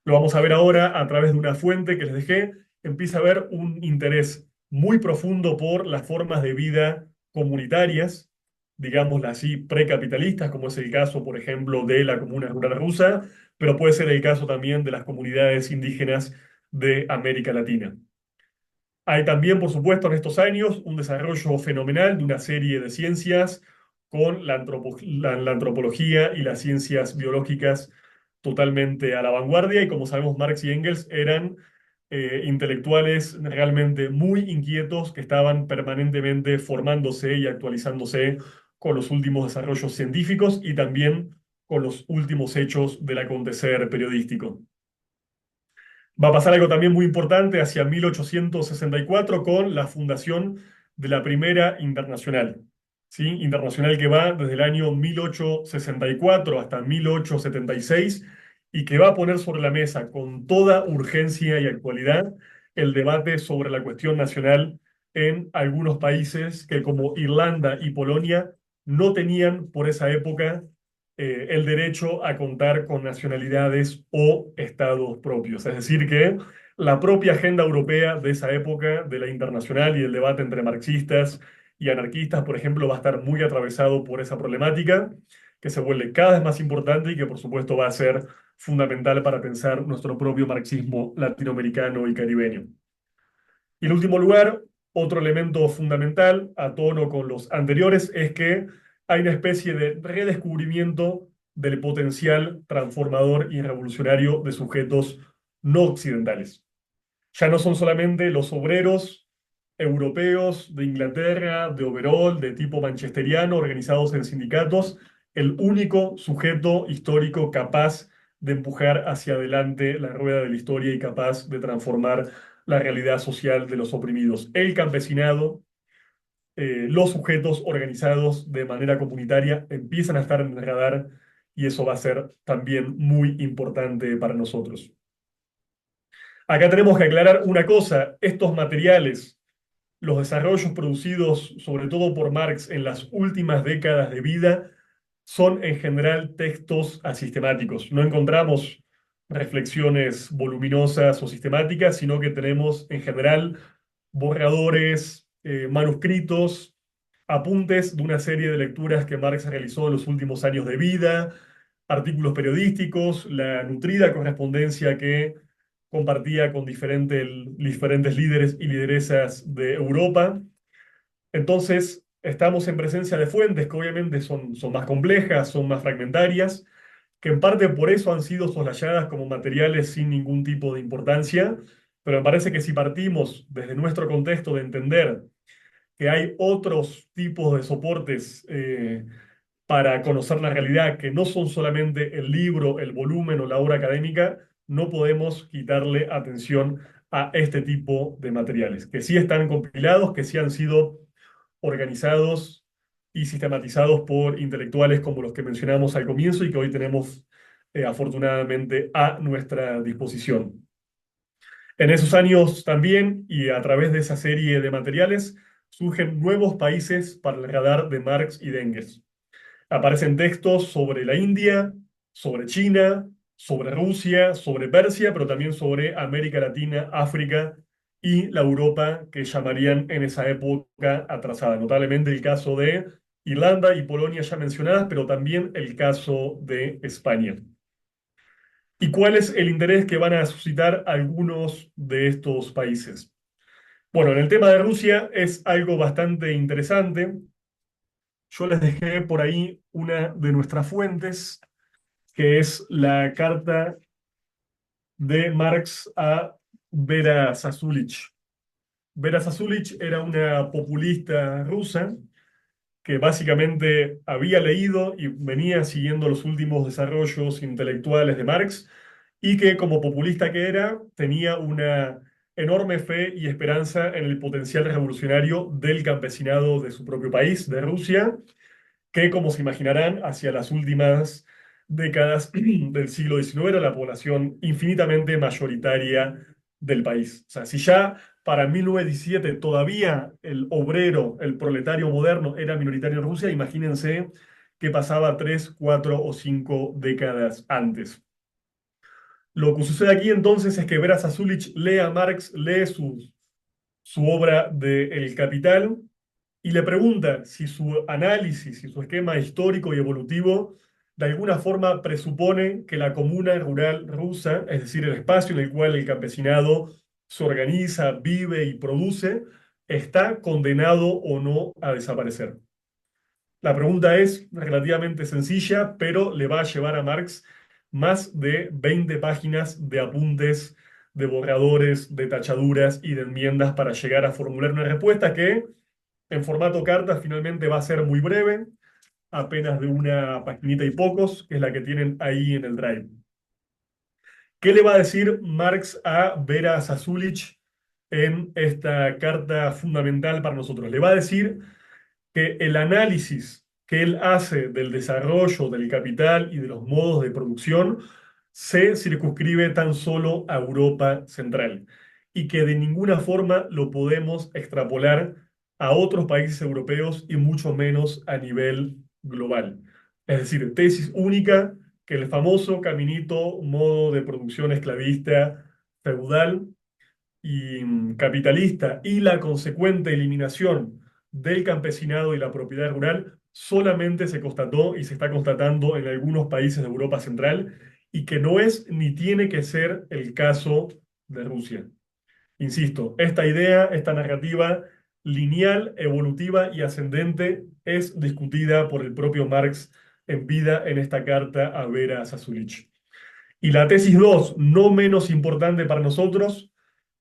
Lo vamos a ver ahora a través de una fuente que les dejé. Empieza a haber un interés muy profundo por las formas de vida comunitarias, digámoslas así, precapitalistas, como es el caso, por ejemplo, de la comuna rural rusa, pero puede ser el caso también de las comunidades indígenas de América Latina. Hay también, por supuesto, en estos años un desarrollo fenomenal de una serie de ciencias con la antropología y las ciencias biológicas totalmente a la vanguardia. Y como sabemos, Marx y Engels eran intelectuales realmente muy inquietos que estaban permanentemente formándose y actualizándose con los últimos desarrollos científicos y también con los últimos hechos del acontecer periodístico. Va a pasar algo también muy importante hacia 1864 con la fundación de la Primera Internacional, ¿sí? Internacional que va desde el año 1864 hasta 1876 y que va a poner sobre la mesa con toda urgencia y actualidad el debate sobre la cuestión nacional en algunos países que, como Irlanda y Polonia, no tenían por esa época el derecho a contar con nacionalidades o estados propios. Es decir, que la propia agenda europea de esa época, de la internacional y el debate entre marxistas y anarquistas, por ejemplo, va a estar muy atravesado por esa problemática, que se vuelve cada vez más importante y que, por supuesto, va a ser fundamental para pensar nuestro propio marxismo latinoamericano y caribeño. Y en último lugar, otro elemento fundamental, a tono con los anteriores, es que hay una especie de redescubrimiento del potencial transformador y revolucionario de sujetos no occidentales. Ya no son solamente los obreros europeos de Inglaterra, de overall, de tipo manchesteriano, organizados en sindicatos, el único sujeto histórico capaz de empujar hacia adelante la rueda de la historia y capaz de transformar la realidad social de los oprimidos. El campesinado, los sujetos organizados de manera comunitaria empiezan a estar en el radar y eso va a ser también muy importante para nosotros. Acá tenemos que aclarar una cosa, estos materiales, los desarrollos producidos sobre todo por Marx en las últimas décadas de vida, son en general textos asistemáticos. No encontramos reflexiones voluminosas o sistemáticas, sino que tenemos en general borradores, manuscritos, apuntes de una serie de lecturas que Marx realizó en los últimos años de vida, artículos periodísticos, la nutrida correspondencia que compartía con diferentes líderes y lideresas de Europa. Entonces, estamos en presencia de fuentes que obviamente son más complejas, son más fragmentarias, que en parte por eso han sido soslayadas como materiales sin ningún tipo de importancia, pero me parece que si partimos desde nuestro contexto de entender que hay otros tipos de soportes para conocer la realidad, que no son solamente el libro, el volumen o la obra académica, no podemos quitarle atención a este tipo de materiales, que sí están compilados, que sí han sido organizados y sistematizados por intelectuales como los que mencionamos al comienzo y que hoy tenemos afortunadamente a nuestra disposición. En esos años también, y a través de esa serie de materiales, surgen nuevos países para el radar de Marx y de Engels. Aparecen textos sobre la India, sobre China, sobre Rusia, sobre Persia, pero también sobre América Latina, África y la Europa que llamarían en esa época atrasada. Notablemente el caso de Irlanda y Polonia ya mencionadas, pero también el caso de España. ¿Y cuál es el interés que van a suscitar algunos de estos países? Bueno, en el tema de Rusia es algo bastante interesante. Yo les dejé por ahí una de nuestras fuentes, que es la carta de Marx a Vera Zasulich. Vera Zasulich era una populista rusa que básicamente había leído y venía siguiendo los últimos desarrollos intelectuales de Marx y que como populista que era, tenía una enorme fe y esperanza en el potencial revolucionario del campesinado de su propio país, de Rusia, que como se imaginarán, hacia las últimas décadas del siglo XIX era la población infinitamente mayoritaria del país. O sea, si ya para 1917 todavía el obrero, el proletario moderno era minoritario en Rusia, imagínense que pasaba 3, 4 o 5 décadas antes. Lo que sucede aquí entonces es que Vera Zasulich lee a Marx, lee su obra de El Capital y le pregunta si su análisis y su esquema histórico y evolutivo de alguna forma presupone que la comuna rural rusa, es decir, el espacio en el cual el campesinado se organiza, vive y produce, está condenado o no a desaparecer. La pregunta es relativamente sencilla, pero le va a llevar a Marx más de 20 páginas de apuntes, de borradores, de tachaduras y de enmiendas para llegar a formular una respuesta que en formato carta finalmente va a ser muy breve, apenas de una paginita y pocos, que es la que tienen ahí en el Drive. ¿Qué le va a decir Marx a Vera Zasulich en esta carta fundamental para nosotros? Le va a decir que el análisis que él hace del desarrollo del capital y de los modos de producción se circunscribe tan solo a Europa Central y que de ninguna forma lo podemos extrapolar a otros países europeos y mucho menos a nivel global. Es decir, tesis única que el famoso caminito modo de producción esclavista feudal y capitalista y la consecuente eliminación del campesinado y la propiedad rural solamente se constató y se está constatando en algunos países de Europa Central y que no es ni tiene que ser el caso de Rusia. Insisto, esta idea, esta narrativa lineal, evolutiva y ascendente es discutida por el propio Marx en vida en esta carta a Vera Zasulich. Y la tesis 2, no menos importante para nosotros,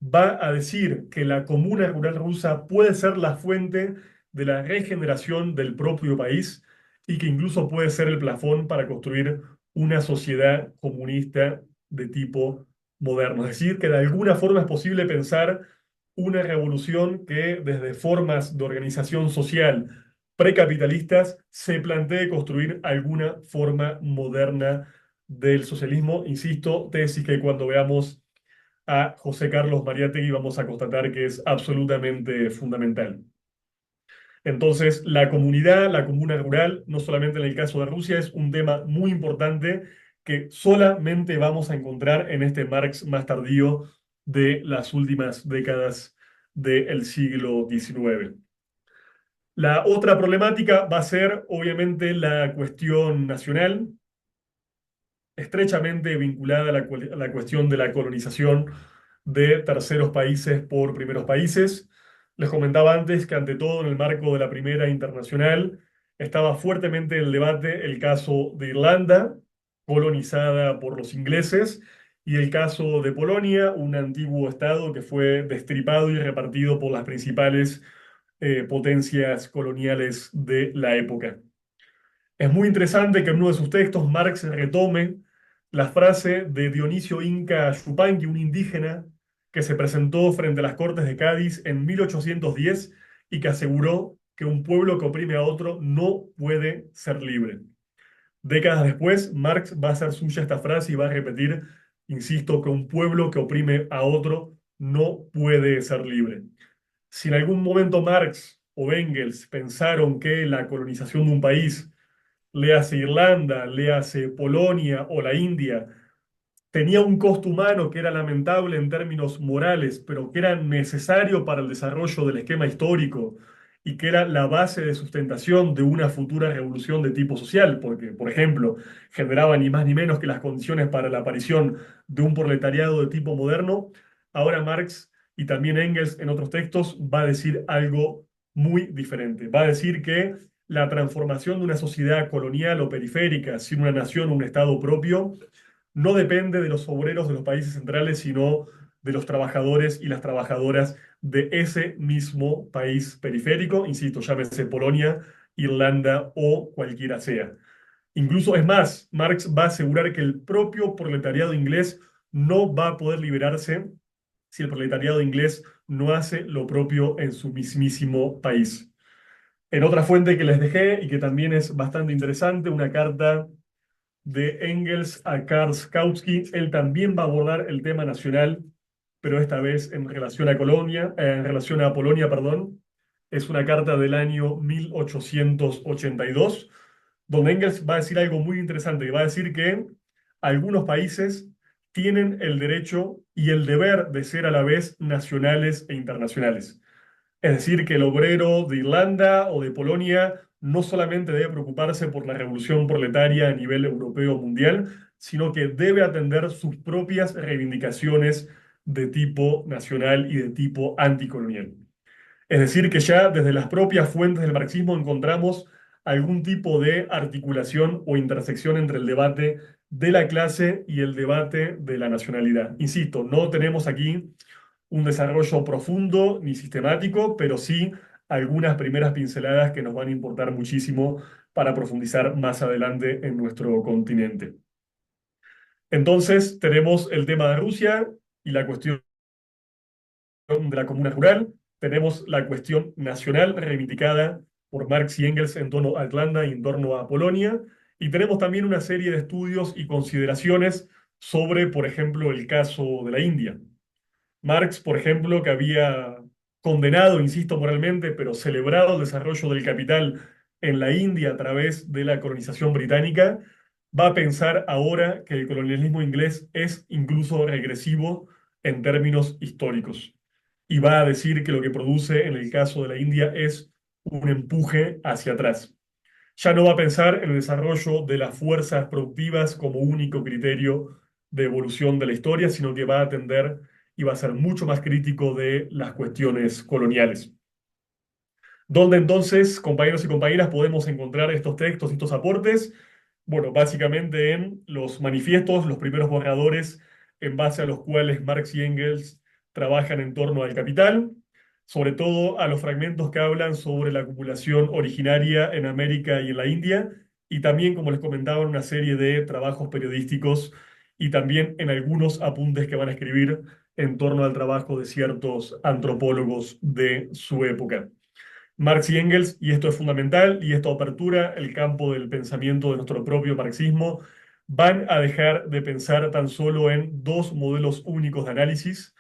va a decir que la comuna rural rusa puede ser la fuente de la regeneración del propio país y que incluso puede ser el plafón para construir una sociedad comunista de tipo moderno. Es decir, que de alguna forma es posible pensar una revolución que desde formas de organización social precapitalistas se plantee construir alguna forma moderna del socialismo. Insisto, tesis que cuando veamos a José Carlos Mariátegui, vamos a constatar que es absolutamente fundamental. Entonces, la comunidad, la comuna rural, no solamente en el caso de Rusia, es un tema muy importante que solamente vamos a encontrar en este Marx más tardío de las últimas décadas del siglo XIX. La otra problemática va a ser, obviamente, la cuestión nacional, estrechamente vinculada a a la cuestión de la colonización de terceros países por primeros países. Les comentaba antes que ante todo en el marco de la Primera Internacional estaba fuertemente en el debate el caso de Irlanda, colonizada por los ingleses, y el caso de Polonia, un antiguo estado que fue destripado y repartido por las principales potencias coloniales de la época. Es muy interesante que en uno de sus textos Marx retome la frase de Dionisio Inca Yupanqui, un indígena que se presentó frente a las Cortes de Cádiz en 1810 y que aseguró que un pueblo que oprime a otro no puede ser libre. Décadas después, Marx va a hacer suya esta frase y va a repetir, insisto, que un pueblo que oprime a otro no puede ser libre. Si en algún momento Marx o Engels pensaron que la colonización de un país, léase Irlanda, léase Polonia o la India, tenía un costo humano que era lamentable en términos morales, pero que era necesario para el desarrollo del esquema histórico y que era la base de sustentación de una futura revolución de tipo social, porque, por ejemplo, generaba ni más ni menos que las condiciones para la aparición de un proletariado de tipo moderno. Ahora Marx y también Engels en otros textos va a decir algo muy diferente. Va a decir que la transformación de una sociedad colonial o periférica, sin una nación o un estado propio, no depende de los obreros de los países centrales, sino de los trabajadores y las trabajadoras de ese mismo país periférico, insisto, llámese Polonia, Irlanda o cualquiera sea. Incluso es más, Marx va a asegurar que el propio proletariado inglés no va a poder liberarse si el proletariado inglés no hace lo propio en su mismísimo país. En otra fuente que les dejé y que también es bastante interesante, una carta de Engels a Karl Kautsky. Él también va a abordar el tema nacional, pero esta vez en relación a Colonia, en relación a Polonia, perdón. Es una carta del año 1882, donde Engels va a decir algo muy interesante, que va a decir que algunos países tienen el derecho y el deber de ser a la vez nacionales e internacionales. Es decir, que el obrero de Irlanda o de Polonia no solamente debe preocuparse por la revolución proletaria a nivel europeo o mundial, sino que debe atender sus propias reivindicaciones de tipo nacional y de tipo anticolonial. Es decir, que ya desde las propias fuentes del marxismo encontramos algún tipo de articulación o intersección entre el debate de la clase y el debate de la nacionalidad. Insisto, no tenemos aquí un desarrollo profundo ni sistemático, pero sí algunas primeras pinceladas que nos van a importar muchísimo para profundizar más adelante en nuestro continente. Entonces, tenemos el tema de Rusia y la cuestión de la comuna rural, tenemos la cuestión nacional reivindicada por Marx y Engels en torno a Irlanda y en torno a Polonia, y tenemos también una serie de estudios y consideraciones sobre, por ejemplo, el caso de la India. Marx, por ejemplo, que había condenado, insisto, moralmente, pero celebrado el desarrollo del capital en la India a través de la colonización británica, va a pensar ahora que el colonialismo inglés es incluso regresivo en términos históricos. Y va a decir que lo que produce en el caso de la India es un empuje hacia atrás. Ya no va a pensar en el desarrollo de las fuerzas productivas como único criterio de evolución de la historia, sino que va a atender y va a ser mucho más crítico de las cuestiones coloniales. ¿Dónde entonces, compañeros y compañeras, podemos encontrar estos textos, estos aportes? Bueno, básicamente en los manifiestos, los primeros borradores en base a los cuales Marx y Engels trabajan en torno al capital, sobre todo a los fragmentos que hablan sobre la acumulación originaria en América y en la India, y también, como les comentaba, en una serie de trabajos periodísticos y también en algunos apuntes que van a escribir en torno al trabajo de ciertos antropólogos de su época. Marx y Engels, y esto es fundamental, y esto apertura el campo del pensamiento de nuestro propio marxismo, van a dejar de pensar tan solo en dos modelos únicos de análisis,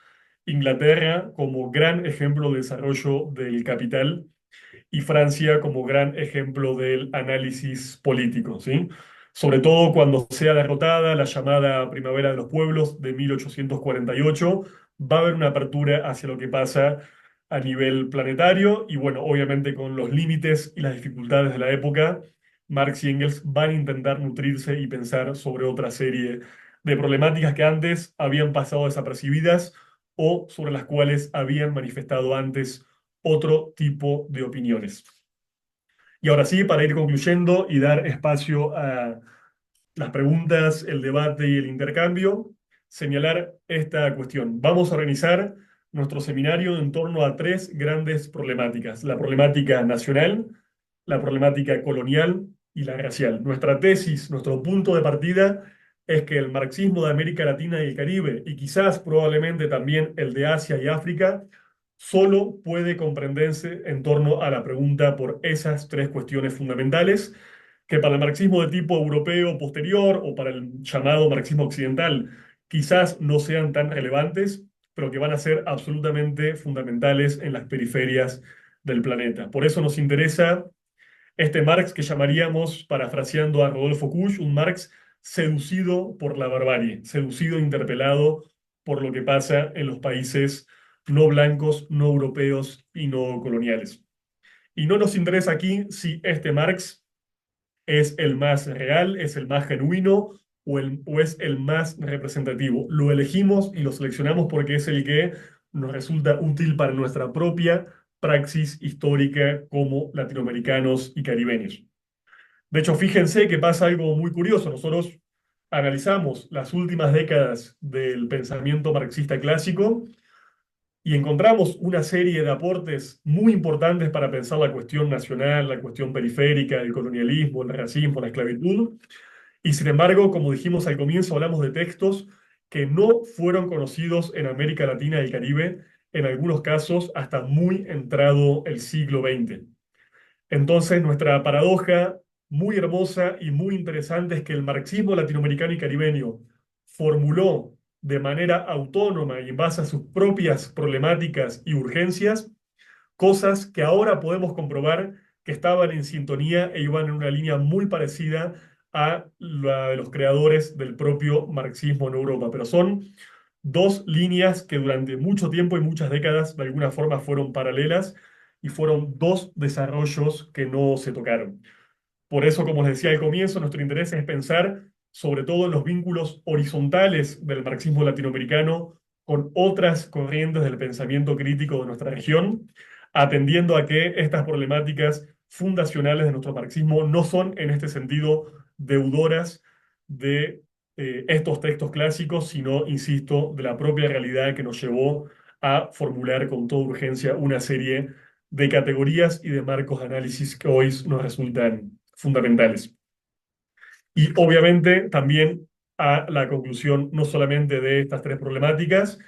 Inglaterra como gran ejemplo de desarrollo del capital y Francia como gran ejemplo del análisis político, ¿sí? Sobre todo cuando sea derrotada la llamada Primavera de los Pueblos de 1848, va a haber una apertura hacia lo que pasa a nivel planetario y bueno, obviamente con los límites y las dificultades de la época, Marx y Engels van a intentar nutrirse y pensar sobre otra serie de problemáticas que antes habían pasado desapercibidas o sobre las cuales habían manifestado antes otro tipo de opiniones. Y ahora sí, para ir concluyendo y dar espacio a las preguntas, el debate y el intercambio, señalar esta cuestión. Vamos a organizar nuestro seminario en torno a tres grandes problemáticas: la problemática nacional, la problemática colonial y la racial. Nuestra tesis, nuestro punto de partida es que el marxismo de América Latina y el Caribe, y quizás probablemente también el de Asia y África, solo puede comprenderse en torno a la pregunta por esas tres cuestiones fundamentales que para el marxismo de tipo europeo posterior o para el llamado marxismo occidental quizás no sean tan relevantes, pero que van a ser absolutamente fundamentales en las periferias del planeta. Por eso nos interesa este Marx que llamaríamos, parafraseando a Rodolfo Kusch, un Marx seducido por la barbarie, seducido e interpelado por lo que pasa en los países no blancos, no europeos y no coloniales. Y no nos interesa aquí si este Marx es el más real, es el más genuino o es el más representativo. Lo elegimos y lo seleccionamos porque es el que nos resulta útil para nuestra propia praxis histórica como latinoamericanos y caribeños. De hecho, fíjense que pasa algo muy curioso. Nosotros analizamos las últimas décadas del pensamiento marxista clásico y encontramos una serie de aportes muy importantes para pensar la cuestión nacional, la cuestión periférica, el colonialismo, el racismo, la esclavitud. Y sin embargo, como dijimos al comienzo, hablamos de textos que no fueron conocidos en América Latina y el Caribe, en algunos casos hasta muy entrado el siglo XX. Entonces, nuestra paradoja muy hermosa y muy interesante es que el marxismo latinoamericano y caribeño formuló de manera autónoma y en base a sus propias problemáticas y urgencias cosas que ahora podemos comprobar que estaban en sintonía e iban en una línea muy parecida a la de los creadores del propio marxismo en Europa. Pero son dos líneas que durante mucho tiempo y muchas décadas de alguna forma fueron paralelas y fueron dos desarrollos que no se tocaron. Por eso, como les decía al comienzo, nuestro interés es pensar sobre todo en los vínculos horizontales del marxismo latinoamericano con otras corrientes del pensamiento crítico de nuestra región, atendiendo a que estas problemáticas fundacionales de nuestro marxismo no son en este sentido deudoras de estos textos clásicos, sino, insisto, de la propia realidad que nos llevó a formular con toda urgencia una serie de categorías y de marcos de análisis que hoy nos resultan fundamentales. Y obviamente también a la conclusión no solamente de estas tres problemáticas,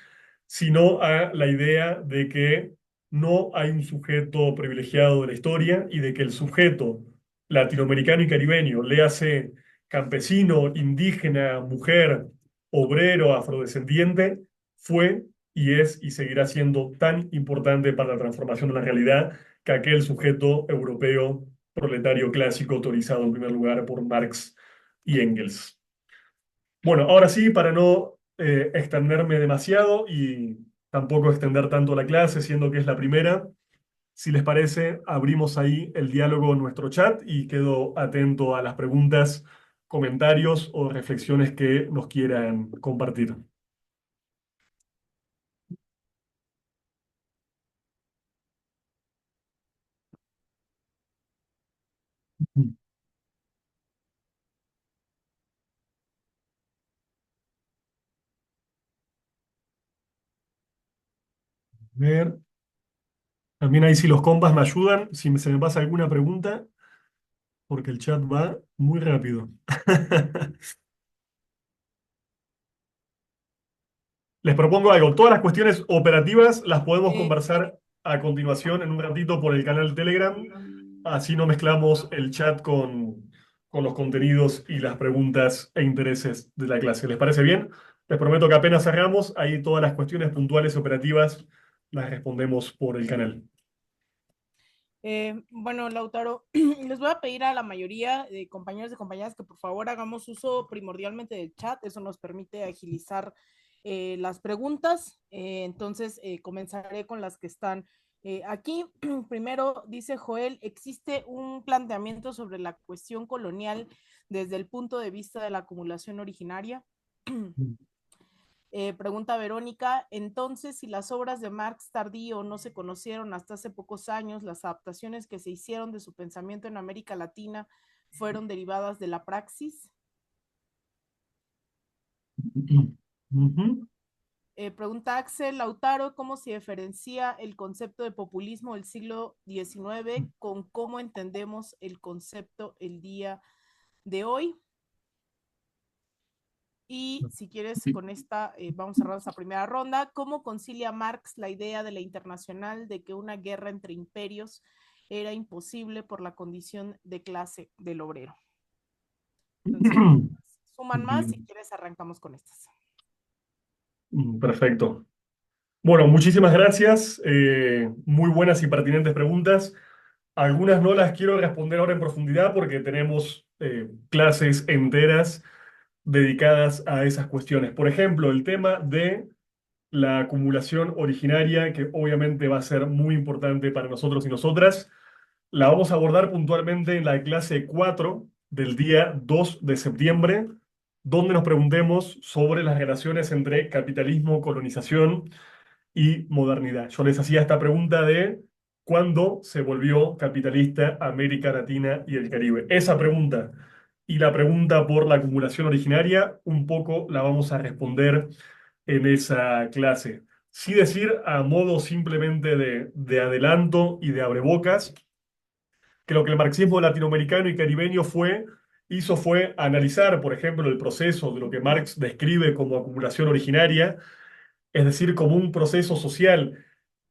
sino a la idea de que no hay un sujeto privilegiado de la historia y de que el sujeto latinoamericano y caribeño, léase campesino, indígena, mujer, obrero, afrodescendiente, fue y es y seguirá siendo tan importante para la transformación de la realidad que aquel sujeto europeo proletario clásico autorizado en primer lugar por Marx y Engels. Bueno, ahora sí, para no extenderme demasiado y tampoco extender tanto la clase, siendo que es la primera, si les parece, abrimos ahí el diálogo en nuestro chat y quedo atento a las preguntas, comentarios o reflexiones que nos quieran compartir. A ver, también ahí si los compas me ayudan, si se me pasa alguna pregunta, porque el chat va muy rápido. Les propongo algo. Todas las cuestiones operativas las podemos Eh, conversar a continuación en un ratito por el canal Telegram. Así no mezclamos el chat con los contenidos y las preguntas e intereses de la clase. ¿Les parece bien? Les prometo que apenas cerramos, ahí todas las cuestiones puntuales y operativas las respondemos por el canal. Bueno, Lautaro, les voy a pedir a la mayoría de compañeros y compañeras que por favor hagamos uso primordialmente del chat. Eso nos permite agilizar las preguntas. Entonces, comenzaré con las que están aquí. Primero, dice Joel, ¿existe un planteamiento sobre la cuestión colonial desde el punto de vista de la acumulación originaria? Pregunta Verónica, entonces, si las obras de Marx tardío no se conocieron hasta hace pocos años, las adaptaciones que se hicieron de su pensamiento en América Latina fueron derivadas de la praxis. Ujú. Pregunta Axel Lautaro, ¿cómo se diferencia el concepto de populismo del siglo XIX con cómo entendemos el concepto el día de hoy? Y si quieres, Sí. con esta vamos a cerrar esta primera ronda. ¿Cómo concilia Marx la idea de la internacional de que una guerra entre imperios era imposible por la condición de clase del obrero? Entonces, suman más, si Bien. quieres arrancamos con estas. Perfecto. Bueno, muchísimas gracias. Muy buenas y pertinentes preguntas. Algunas no las quiero responder ahora en profundidad porque tenemos clases enteras dedicadas a esas cuestiones. Por ejemplo, el tema de la acumulación originaria, que obviamente va a ser muy importante para nosotros y nosotras, la vamos a abordar puntualmente en la clase 4 del día 2 de septiembre, donde nos preguntemos sobre las relaciones entre capitalismo, colonización y modernidad. Yo les hacía esta pregunta de cuándo se volvió capitalista América Latina y el Caribe. Esa pregunta y la pregunta por la acumulación originaria, un poco la vamos a responder en esa clase. Sí decir a modo simplemente de adelanto y de abrebocas, que lo que el marxismo latinoamericano y caribeño hizo fue analizar, por ejemplo, el proceso de lo que Marx describe como acumulación originaria, es decir, como un proceso social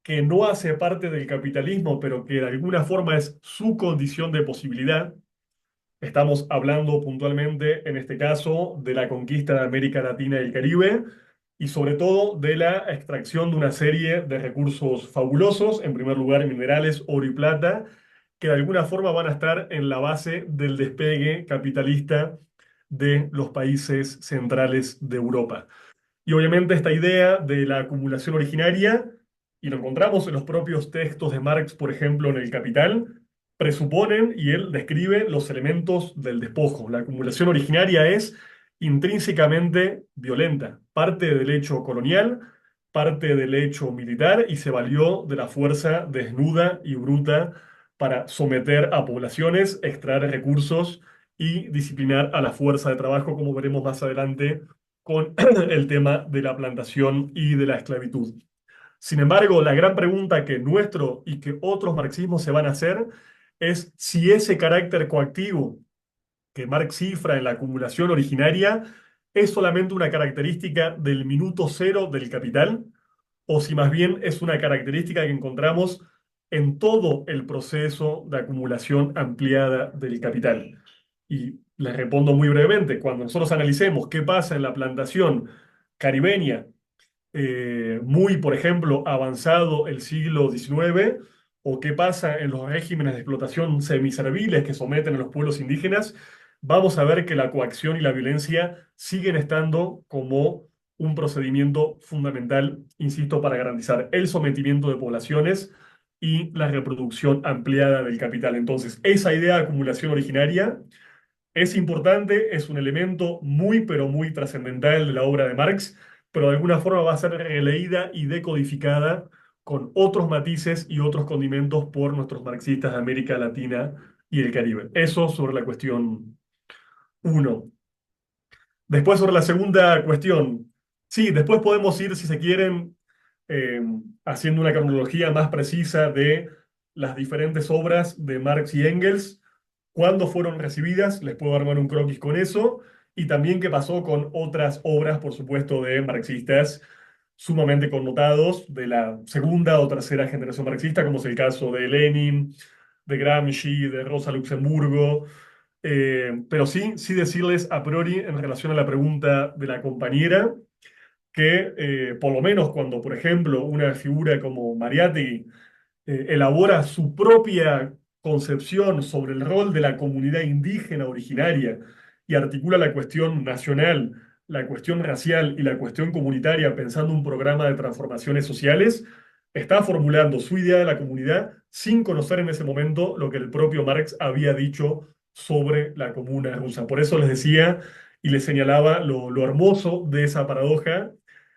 que no hace parte del capitalismo, pero que de alguna forma es su condición de posibilidad. Estamos hablando puntualmente, en este caso, de la conquista de América Latina y el Caribe, y sobre todo de la extracción de una serie de recursos fabulosos, en primer lugar minerales, oro y plata, que de alguna forma van a estar en la base del despegue capitalista de los países centrales de Europa. Y obviamente esta idea de la acumulación originaria, y lo encontramos en los propios textos de Marx, por ejemplo, en El Capital, presuponen y él describe los elementos del despojo. La acumulación originaria es intrínsecamente violenta, parte del hecho colonial, parte del hecho militar y se valió de la fuerza desnuda y bruta para someter a poblaciones, extraer recursos y disciplinar a la fuerza de trabajo, como veremos más adelante con el tema de la plantación y de la esclavitud. Sin embargo, la gran pregunta que nuestro y que otros marxismos se van a hacer es si ese carácter coactivo que Marx cifra en la acumulación originaria es solamente una característica del minuto cero del capital, o si más bien es una característica que encontramos en todo el proceso de acumulación ampliada del capital. Y les respondo muy brevemente, cuando nosotros analicemos qué pasa en la plantación caribeña, muy, por ejemplo, avanzado el siglo XIX, o qué pasa en los regímenes de explotación semiserviles que someten a los pueblos indígenas, vamos a ver que la coacción y la violencia siguen estando como un procedimiento fundamental, insisto, para garantizar el sometimiento de poblaciones y la reproducción ampliada del capital. Entonces, esa idea de acumulación originaria es importante, es un elemento muy, pero muy trascendental de la obra de Marx, pero de alguna forma va a ser releída y decodificada con otros matices y otros condimentos por nuestros marxistas de América Latina y el Caribe. Eso sobre la cuestión uno. Después sobre la segunda cuestión. Sí, después podemos ir, si se quieren, eh, haciendo una cronología más precisa de las diferentes obras de Marx y Engels, cuándo fueron recibidas, les puedo armar un croquis con eso, y también qué pasó con otras obras, por supuesto, de marxistas sumamente connotados de la segunda o tercera generación marxista, como es el caso de Lenin, de Gramsci, de Rosa Luxemburgo, Pero sí decirles a priori en relación a la pregunta de la compañera que por lo menos cuando, por ejemplo, una figura como Mariátegui elabora su propia concepción sobre el rol de la comunidad indígena originaria y articula la cuestión nacional, la cuestión racial y la cuestión comunitaria pensando un programa de transformaciones sociales, está formulando su idea de la comunidad sin conocer en ese momento lo que el propio Marx había dicho sobre la comuna rusa. Por eso les decía y les señalaba lo hermoso de esa paradoja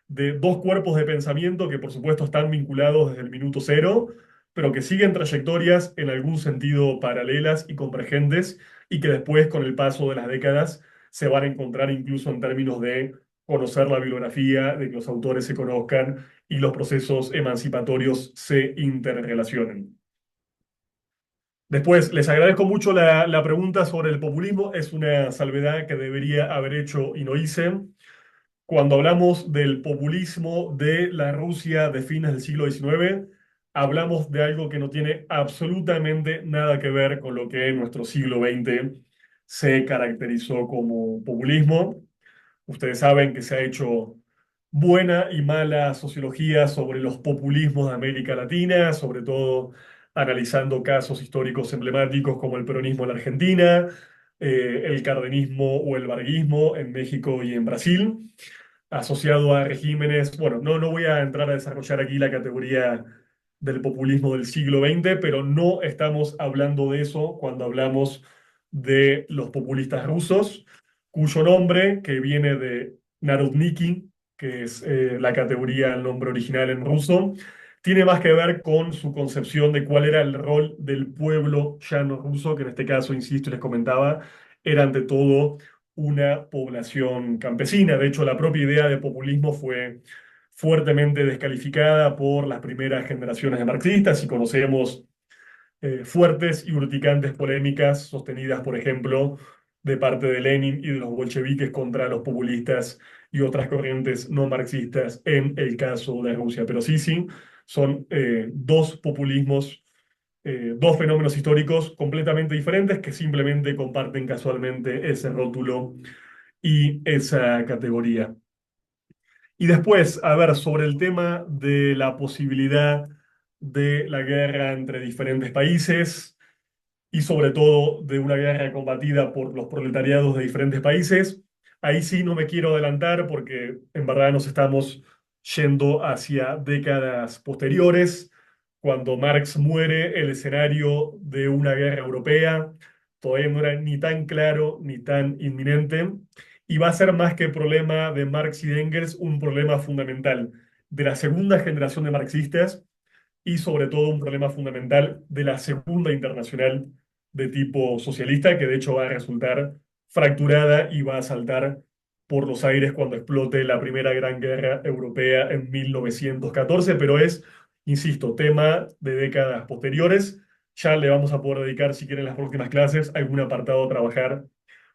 de dos cuerpos de pensamiento que por supuesto están vinculados desde el minuto cero, pero que siguen trayectorias en algún sentido paralelas y convergentes y que después, con el paso de las décadas, se van a encontrar incluso en términos de conocer la bibliografía, de que los autores se conozcan y los procesos emancipatorios se interrelacionen. Después, les agradezco mucho la pregunta sobre el populismo. Es una salvedad que debería haber hecho y no hice. Cuando hablamos del populismo de la Rusia de fines del siglo XIX, hablamos de algo que no tiene absolutamente nada que ver con lo que en nuestro siglo XX se caracterizó como populismo. Ustedes saben que se ha hecho buena y mala sociología sobre los populismos de América Latina, sobre todo analizando casos históricos emblemáticos como el peronismo en la Argentina, el cardenismo o el varguismo en México y en Brasil asociado a regímenes. Bueno, no voy a entrar a desarrollar aquí la categoría del populismo del siglo XX, pero no estamos hablando de eso cuando hablamos de los populistas rusos, cuyo nombre, que viene de Narodniki, que es la categoría, el nombre original en ruso, tiene más que ver con su concepción de cuál era el rol del pueblo llano ruso, que en este caso, insisto y les comentaba, era ante todo una población campesina. De hecho, la propia idea de populismo fue fuertemente descalificada por las primeras generaciones de marxistas y conocemos fuertes y urticantes polémicas sostenidas, por ejemplo, de parte de Lenin y de los bolcheviques contra los populistas y otras corrientes no marxistas en el caso de Rusia. Pero sí, son dos populismos, dos fenómenos históricos completamente diferentes que simplemente comparten casualmente ese rótulo y esa categoría. Y después, a ver, sobre el tema de la posibilidad de la guerra entre diferentes países y sobre todo de una guerra combatida por los proletariados de diferentes países, ahí sí no me quiero adelantar porque en verdad nos estamos yendo hacia décadas posteriores. Cuando Marx muere, el escenario de una guerra europea todavía no era ni tan claro ni tan inminente y va a ser más que problema de Marx y de Engels, un problema fundamental de la segunda generación de marxistas y sobre todo un problema fundamental de la segunda internacional de tipo socialista, que de hecho va a resultar fracturada y va a saltar por los aires cuando explote la primera gran guerra europea en 1914, pero es, insisto, tema de décadas posteriores. Ya le vamos a poder dedicar, si quieren, en las próximas clases, algún apartado a trabajar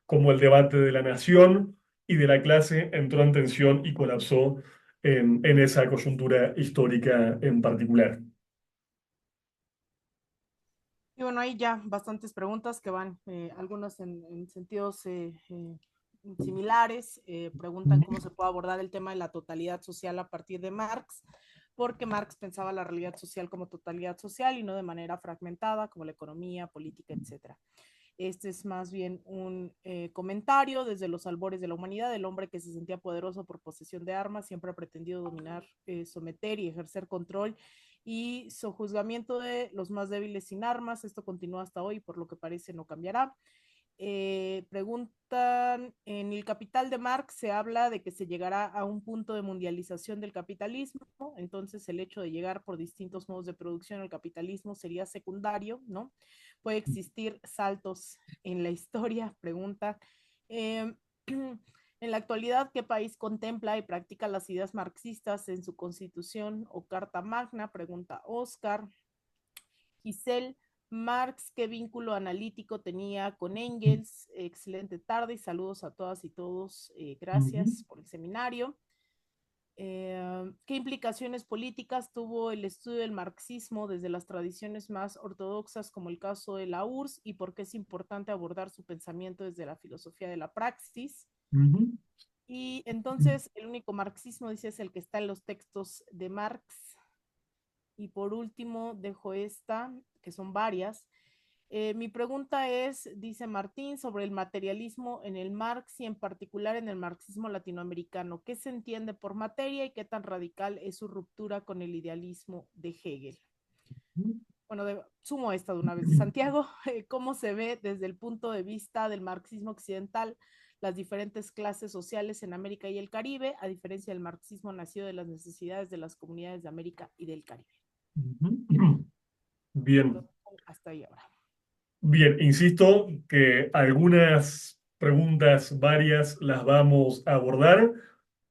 como el debate de la nación y de la clase entró en tensión y colapsó en esa coyuntura histórica en particular. Y bueno, hay ya bastantes preguntas que van, algunas en sentidos similares. Preguntan cómo se puede abordar el tema de la totalidad social a partir de Marx, porque Marx pensaba la realidad social como totalidad social y no de manera fragmentada, como la economía, política, etcétera. Este es más bien un comentario desde los albores de la humanidad. El hombre que se sentía poderoso por posesión de armas siempre ha pretendido dominar, someter y ejercer control y sojuzgamiento de los más débiles sin armas. Esto continúa hasta hoy, por lo que parece no cambiará. Preguntan, en el Capital de Marx se habla de que se llegará a un punto de mundialización del capitalismo, entonces el hecho de llegar por distintos modos de producción al capitalismo sería secundario, ¿no? Puede existir saltos en la historia, pregunta. Eh, en la actualidad, ¿qué país contempla y practica las ideas marxistas en su constitución o carta magna? Pregunta Oscar. Giselle, Marx, ¿qué vínculo analítico tenía con Engels? Excelente tarde y saludos a todas y todos. Gracias por el seminario. ¿Qué implicaciones políticas tuvo el estudio del marxismo desde las tradiciones más ortodoxas, como el caso de la URSS, y por qué es importante abordar su pensamiento desde la filosofía de la praxis? Ujú. Y entonces, el único marxismo, dice, es el que está en los textos de Marx. Y por último, dejo esta, que son varias. Mi pregunta es, dice Martín, sobre el materialismo en el Marx y en particular en el marxismo latinoamericano. ¿Qué se entiende por materia y qué tan radical es su ruptura con el idealismo de Hegel? Bueno, sumo esta de una vez. Santiago, ¿cómo se ve desde el punto de vista del marxismo occidental las diferentes clases sociales en América y el Caribe, a diferencia del marxismo nacido de las necesidades de las comunidades de América y del Caribe? Ujú. Bien. Hasta ahí ahora. Bien, insisto que algunas preguntas varias las vamos a abordar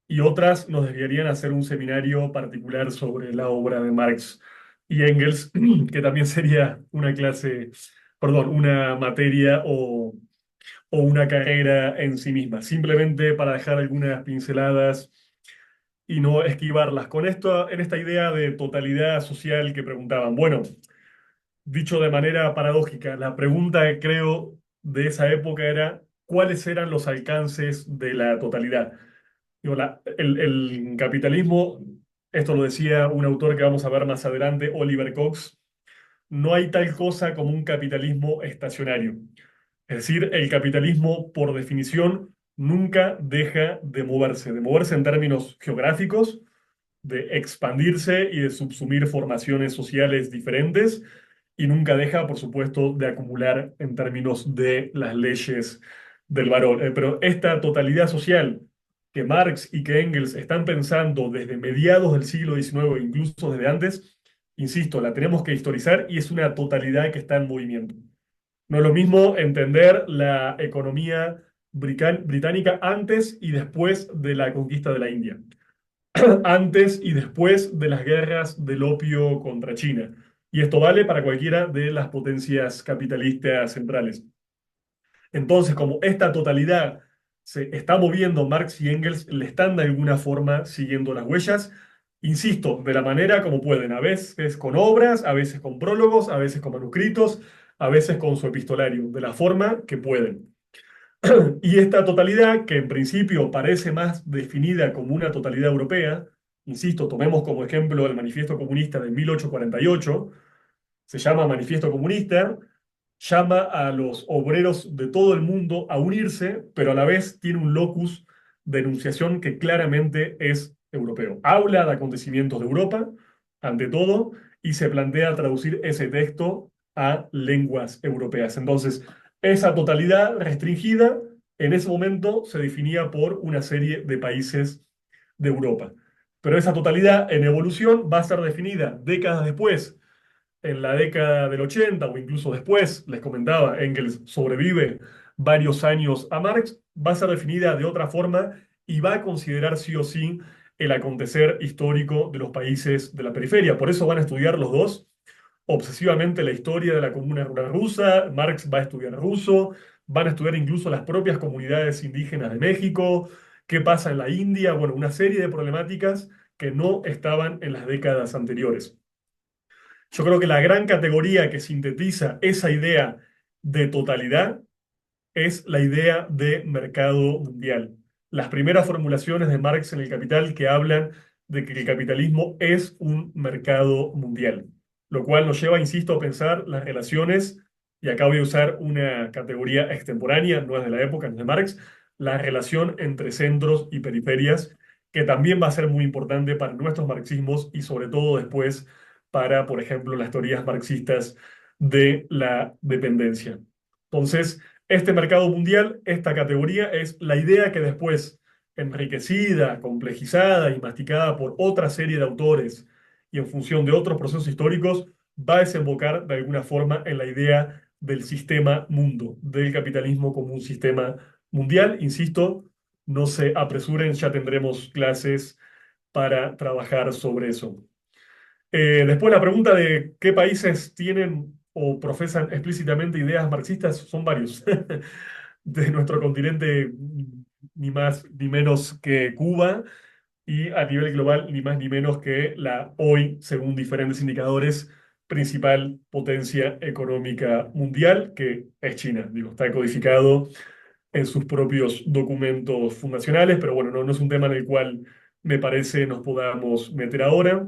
y otras nos desviarían a hacer un seminario particular sobre la obra de Marx y Engels, que también sería una clase, perdón, una materia o una carrera en sí misma. Simplemente para dejar algunas pinceladas y no esquivarlas. Con esto, en esta idea de totalidad social que preguntaban, bueno. Dicho de manera paradójica, la pregunta que creo de esa época era ¿cuáles eran los alcances de la totalidad? Digo, el capitalismo, esto lo decía un autor que vamos a ver más adelante, Oliver Cox, no hay tal cosa como un capitalismo estacionario. Es decir, el capitalismo, por definición, nunca deja de moverse en términos geográficos, de expandirse y de subsumir formaciones sociales diferentes y nunca deja, por supuesto, de acumular en términos de las leyes del varón. Pero esta totalidad social que Marx y que Engels están pensando desde mediados del siglo XIX, incluso desde antes, insisto, la tenemos que historizar y es una totalidad que está en movimiento. No es lo mismo entender la economía británica antes y después de la conquista de la India, antes y después de las guerras del opio contra China. Y esto vale para cualquiera de las potencias capitalistas centrales. Entonces, como esta totalidad se está moviendo, Marx y Engels le están de alguna forma siguiendo las huellas, insisto, de la manera como pueden, a veces con obras, a veces con prólogos, a veces con manuscritos, a veces con su epistolario, de la forma que pueden. Y esta totalidad, que en principio parece más definida como una totalidad europea, insisto, tomemos como ejemplo el Manifiesto Comunista de 1848, se llama Manifiesto Comunista, llama a los obreros de todo el mundo a unirse, pero a la vez tiene un locus de enunciación que claramente es europeo. Habla de acontecimientos de Europa, ante todo, y se plantea traducir ese texto a lenguas europeas. Entonces, esa totalidad restringida en ese momento se definía por una serie de países de Europa. Pero esa totalidad en evolución va a ser definida décadas después, en la década del 80 o incluso después, les comentaba, Engels sobrevive varios años a Marx, va a ser definida de otra forma y va a considerar sí o sí el acontecer histórico de los países de la periferia. Por eso van a estudiar los dos obsesivamente la historia de la comuna rural rusa, Marx va a estudiar ruso, van a estudiar incluso las propias comunidades indígenas de México, qué pasa en la India, bueno, una serie de problemáticas que no estaban en las décadas anteriores. Yo creo que la gran categoría que sintetiza esa idea de totalidad es la idea de mercado mundial. Las primeras formulaciones de Marx en El Capital que hablan de que el capitalismo es un mercado mundial, lo cual nos lleva, insisto, a pensar las relaciones, y acá voy a usar una categoría extemporánea, no es de la época, no es de Marx, la relación entre centros y periferias, que también va a ser muy importante para nuestros marxismos y sobre todo después para, por ejemplo, las teorías marxistas de la dependencia. Entonces, este mercado mundial, esta categoría, es la idea que después, enriquecida, complejizada y masticada por otra serie de autores y en función de otros procesos históricos, va a desembocar de alguna forma en la idea del sistema mundo, del capitalismo como un sistema mundial. Insisto, no se apresuren, ya tendremos clases para trabajar sobre eso. Después la pregunta de qué países tienen o profesan explícitamente ideas marxistas son varios. De nuestro continente, ni más ni menos que Cuba, y a nivel global ni más ni menos que la hoy, según diferentes indicadores, principal potencia económica mundial, que es China. Digo, está codificado en sus propios documentos fundacionales, pero bueno, no es un tema en el cual me parece nos podamos meter ahora.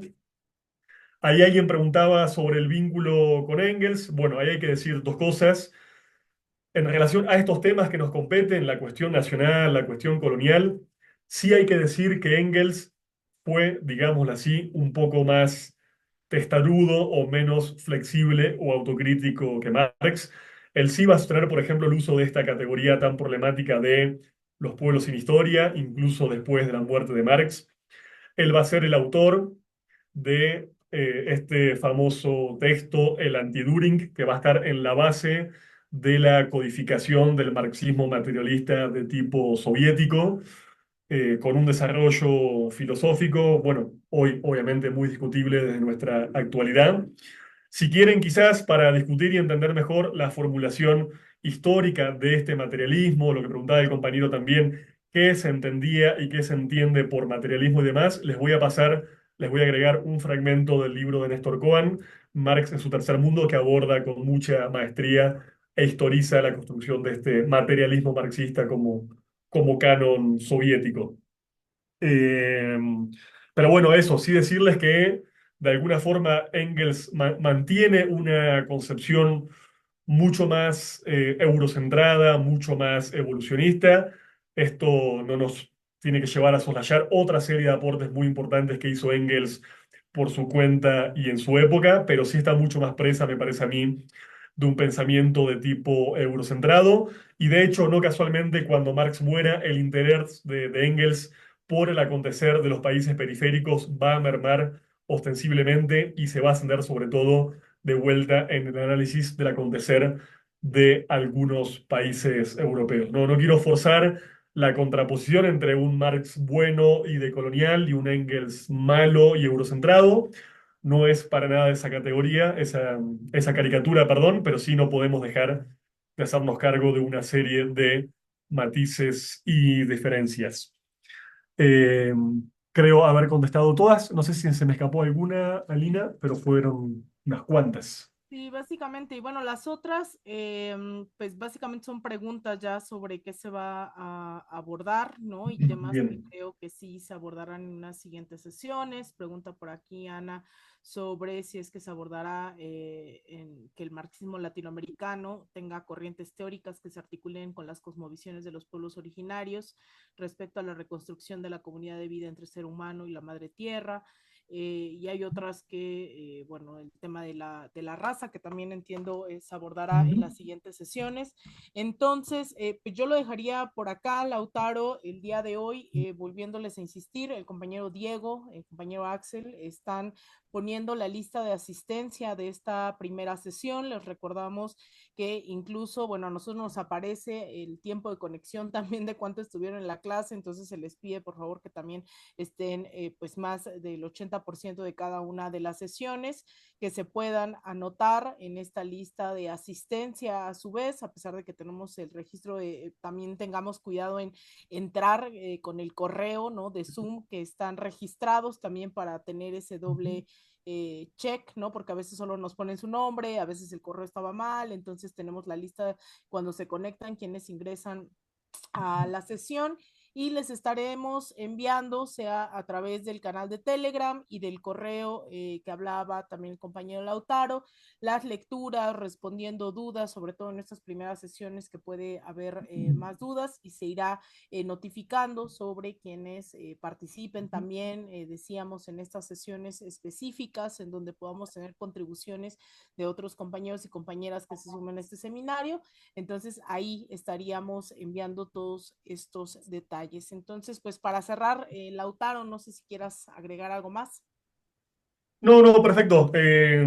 Ahí alguien preguntaba sobre el vínculo con Engels. Bueno, ahí hay que decir dos cosas. En relación a estos temas que nos competen, la cuestión nacional, la cuestión colonial, sí hay que decir que Engels fue, digámoslo así, un poco más testarudo o menos flexible o autocrítico que Marx. Él sí va a sostener, por ejemplo, el uso de esta categoría tan problemática de los pueblos sin historia, incluso después de la muerte de Marx. Él va a ser el autor de este famoso texto, el Anti-Düring, que va a estar en la base de la codificación del marxismo materialista de tipo soviético, con un desarrollo filosófico, bueno, hoy obviamente muy discutible desde nuestra actualidad. Si quieren, quizás para discutir y entender mejor la formulación histórica de este materialismo, lo que preguntaba el compañero también, qué se entendía y qué se entiende por materialismo y demás, les voy a agregar un fragmento del libro de Néstor Cohen, Marx en su tercer mundo, que aborda con mucha maestría e historiza la construcción de este materialismo marxista como canon soviético. Eh, pero bueno, eso, sí decirles que de alguna forma Engels mantiene una concepción mucho más eurocentrada, mucho más evolucionista. Esto no nos tiene que llevar a soslayar otra serie de aportes muy importantes que hizo Engels por su cuenta y en su época, pero sí está mucho más presa, me parece a mí, de un pensamiento de tipo eurocentrado. Y de hecho, no casualmente, cuando Marx muera, el interés de Engels por el acontecer de los países periféricos va a mermar ostensiblemente y se va a ascender sobre todo de vuelta en el análisis del acontecer de algunos países europeos. No quiero forzar la contraposición entre un Marx bueno y decolonial y un Engels malo y eurocentrado. No es para nada esa categoría, esa caricatura, perdón, pero sí no podemos dejar de hacernos cargo de una serie de matices y diferencias. Eh, Creo haber contestado todas. No sé si se me escapó alguna, Alina, pero fueron unas cuantas. Sí, básicamente, y bueno, las otras, pues básicamente son preguntas ya sobre qué se va a abordar, ¿no? Y temas que Bien. creo que sí se abordarán en unas siguientes sesiones. Pregunta por aquí Ana sobre si es que se abordará en que el marxismo latinoamericano tenga corrientes teóricas que se articulen con las cosmovisiones de los pueblos originarios respecto a la reconstrucción de la comunidad de vida entre ser humano y la madre tierra. Y hay otras que, bueno, el tema de la raza, que también entiendo se abordará en las siguientes sesiones. Entonces, pues yo lo dejaría por acá, Lautaro, el día de hoy, volviéndoles a insistir, el compañero Diego, el compañero Axel, están poniendo la lista de asistencia de esta primera sesión. Les recordamos que incluso, bueno, a nosotros nos aparece el tiempo de conexión también de cuánto estuvieron en la clase, entonces se les pide por favor que también estén pues más del 80% de cada una de las sesiones, que se puedan anotar en esta lista de asistencia a su vez, a pesar de que tenemos el registro, también tengamos cuidado en entrar con el correo, ¿no? De Zoom que están registrados también para tener ese doble check, ¿no? Porque a veces solo nos ponen su nombre, a veces el correo estaba mal, entonces tenemos la lista cuando se conectan, quienes ingresan a la sesión y les estaremos enviando, sea a través del canal de Telegram y del correo que hablaba también el compañero Lautaro, las lecturas, respondiendo dudas, sobre todo en estas primeras sesiones que puede haber más dudas y se irá notificando sobre quienes participen también, decíamos, en estas sesiones específicas en donde podamos tener contribuciones de otros compañeros y compañeras que se sumen a este seminario. Entonces ahí estaríamos enviando todos estos detalles. Entonces, pues para cerrar, Lautaro, no sé si quieras agregar algo más. No, perfecto.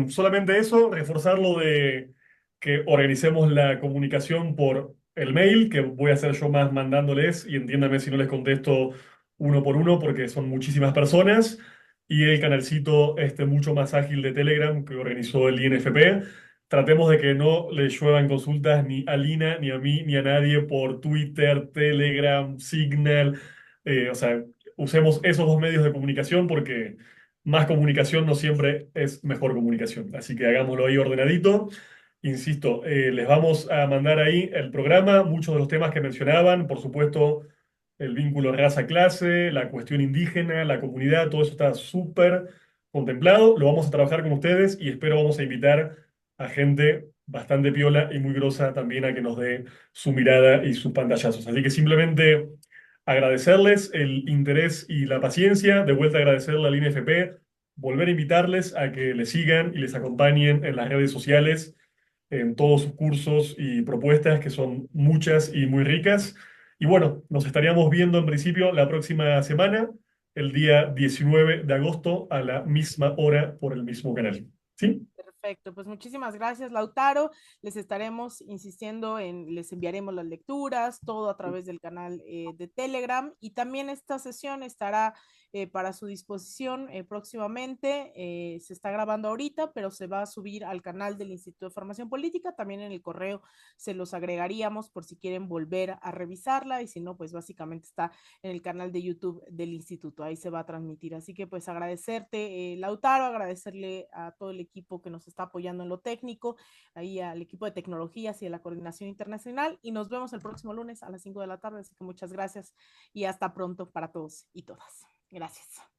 Solamente eso, reforzar lo de que organicemos la comunicación por el mail, que voy a hacer yo más mandándoles, y entiéndame si no les contesto uno por uno, porque son muchísimas personas, y el canalcito mucho más ágil de Telegram que organizó el INFP. Tratemos de que no le lluevan consultas ni a Lina, ni a mí, ni a nadie por Twitter, Telegram, Signal. O sea, usemos esos dos medios de comunicación porque más comunicación no siempre es mejor comunicación. Así que hagámoslo ahí ordenadito. Insisto, les vamos a mandar ahí el programa, muchos de los temas que mencionaban, por supuesto, el vínculo raza-clase, la cuestión indígena, la comunidad, todo eso está súper contemplado. Lo vamos a trabajar con ustedes y espero vamos a invitar a gente bastante piola y muy grosa también a que nos dé su mirada y sus pantallazos. Así que simplemente agradecerles el interés y la paciencia, de vuelta agradecerle a la INFP, volver a invitarles a que les sigan y les acompañen en las redes sociales, en todos sus cursos y propuestas, que son muchas y muy ricas. Y bueno, nos estaríamos viendo en principio la próxima semana, el día 19 de agosto, a la misma hora por el mismo canal. ¿Sí? Perfecto, pues muchísimas gracias, Lautaro. Les estaremos insistiendo les enviaremos las lecturas, todo a través del canal de Telegram y también esta sesión estará para su disposición próximamente. Se está grabando ahorita, pero se va a subir al canal del Instituto de Formación Política. También en el correo se los agregaríamos por si quieren volver a revisarla y si no, pues básicamente está en el canal de YouTube del instituto. Ahí se va a transmitir. Así que pues agradecerte, Lautaro, agradecerle a todo el equipo que nos está apoyando en lo técnico, ahí al equipo de tecnologías y a la coordinación internacional. Y nos vemos el próximo lunes a las 5 de la tarde. Así que muchas gracias y hasta pronto para todos y todas. Gracias.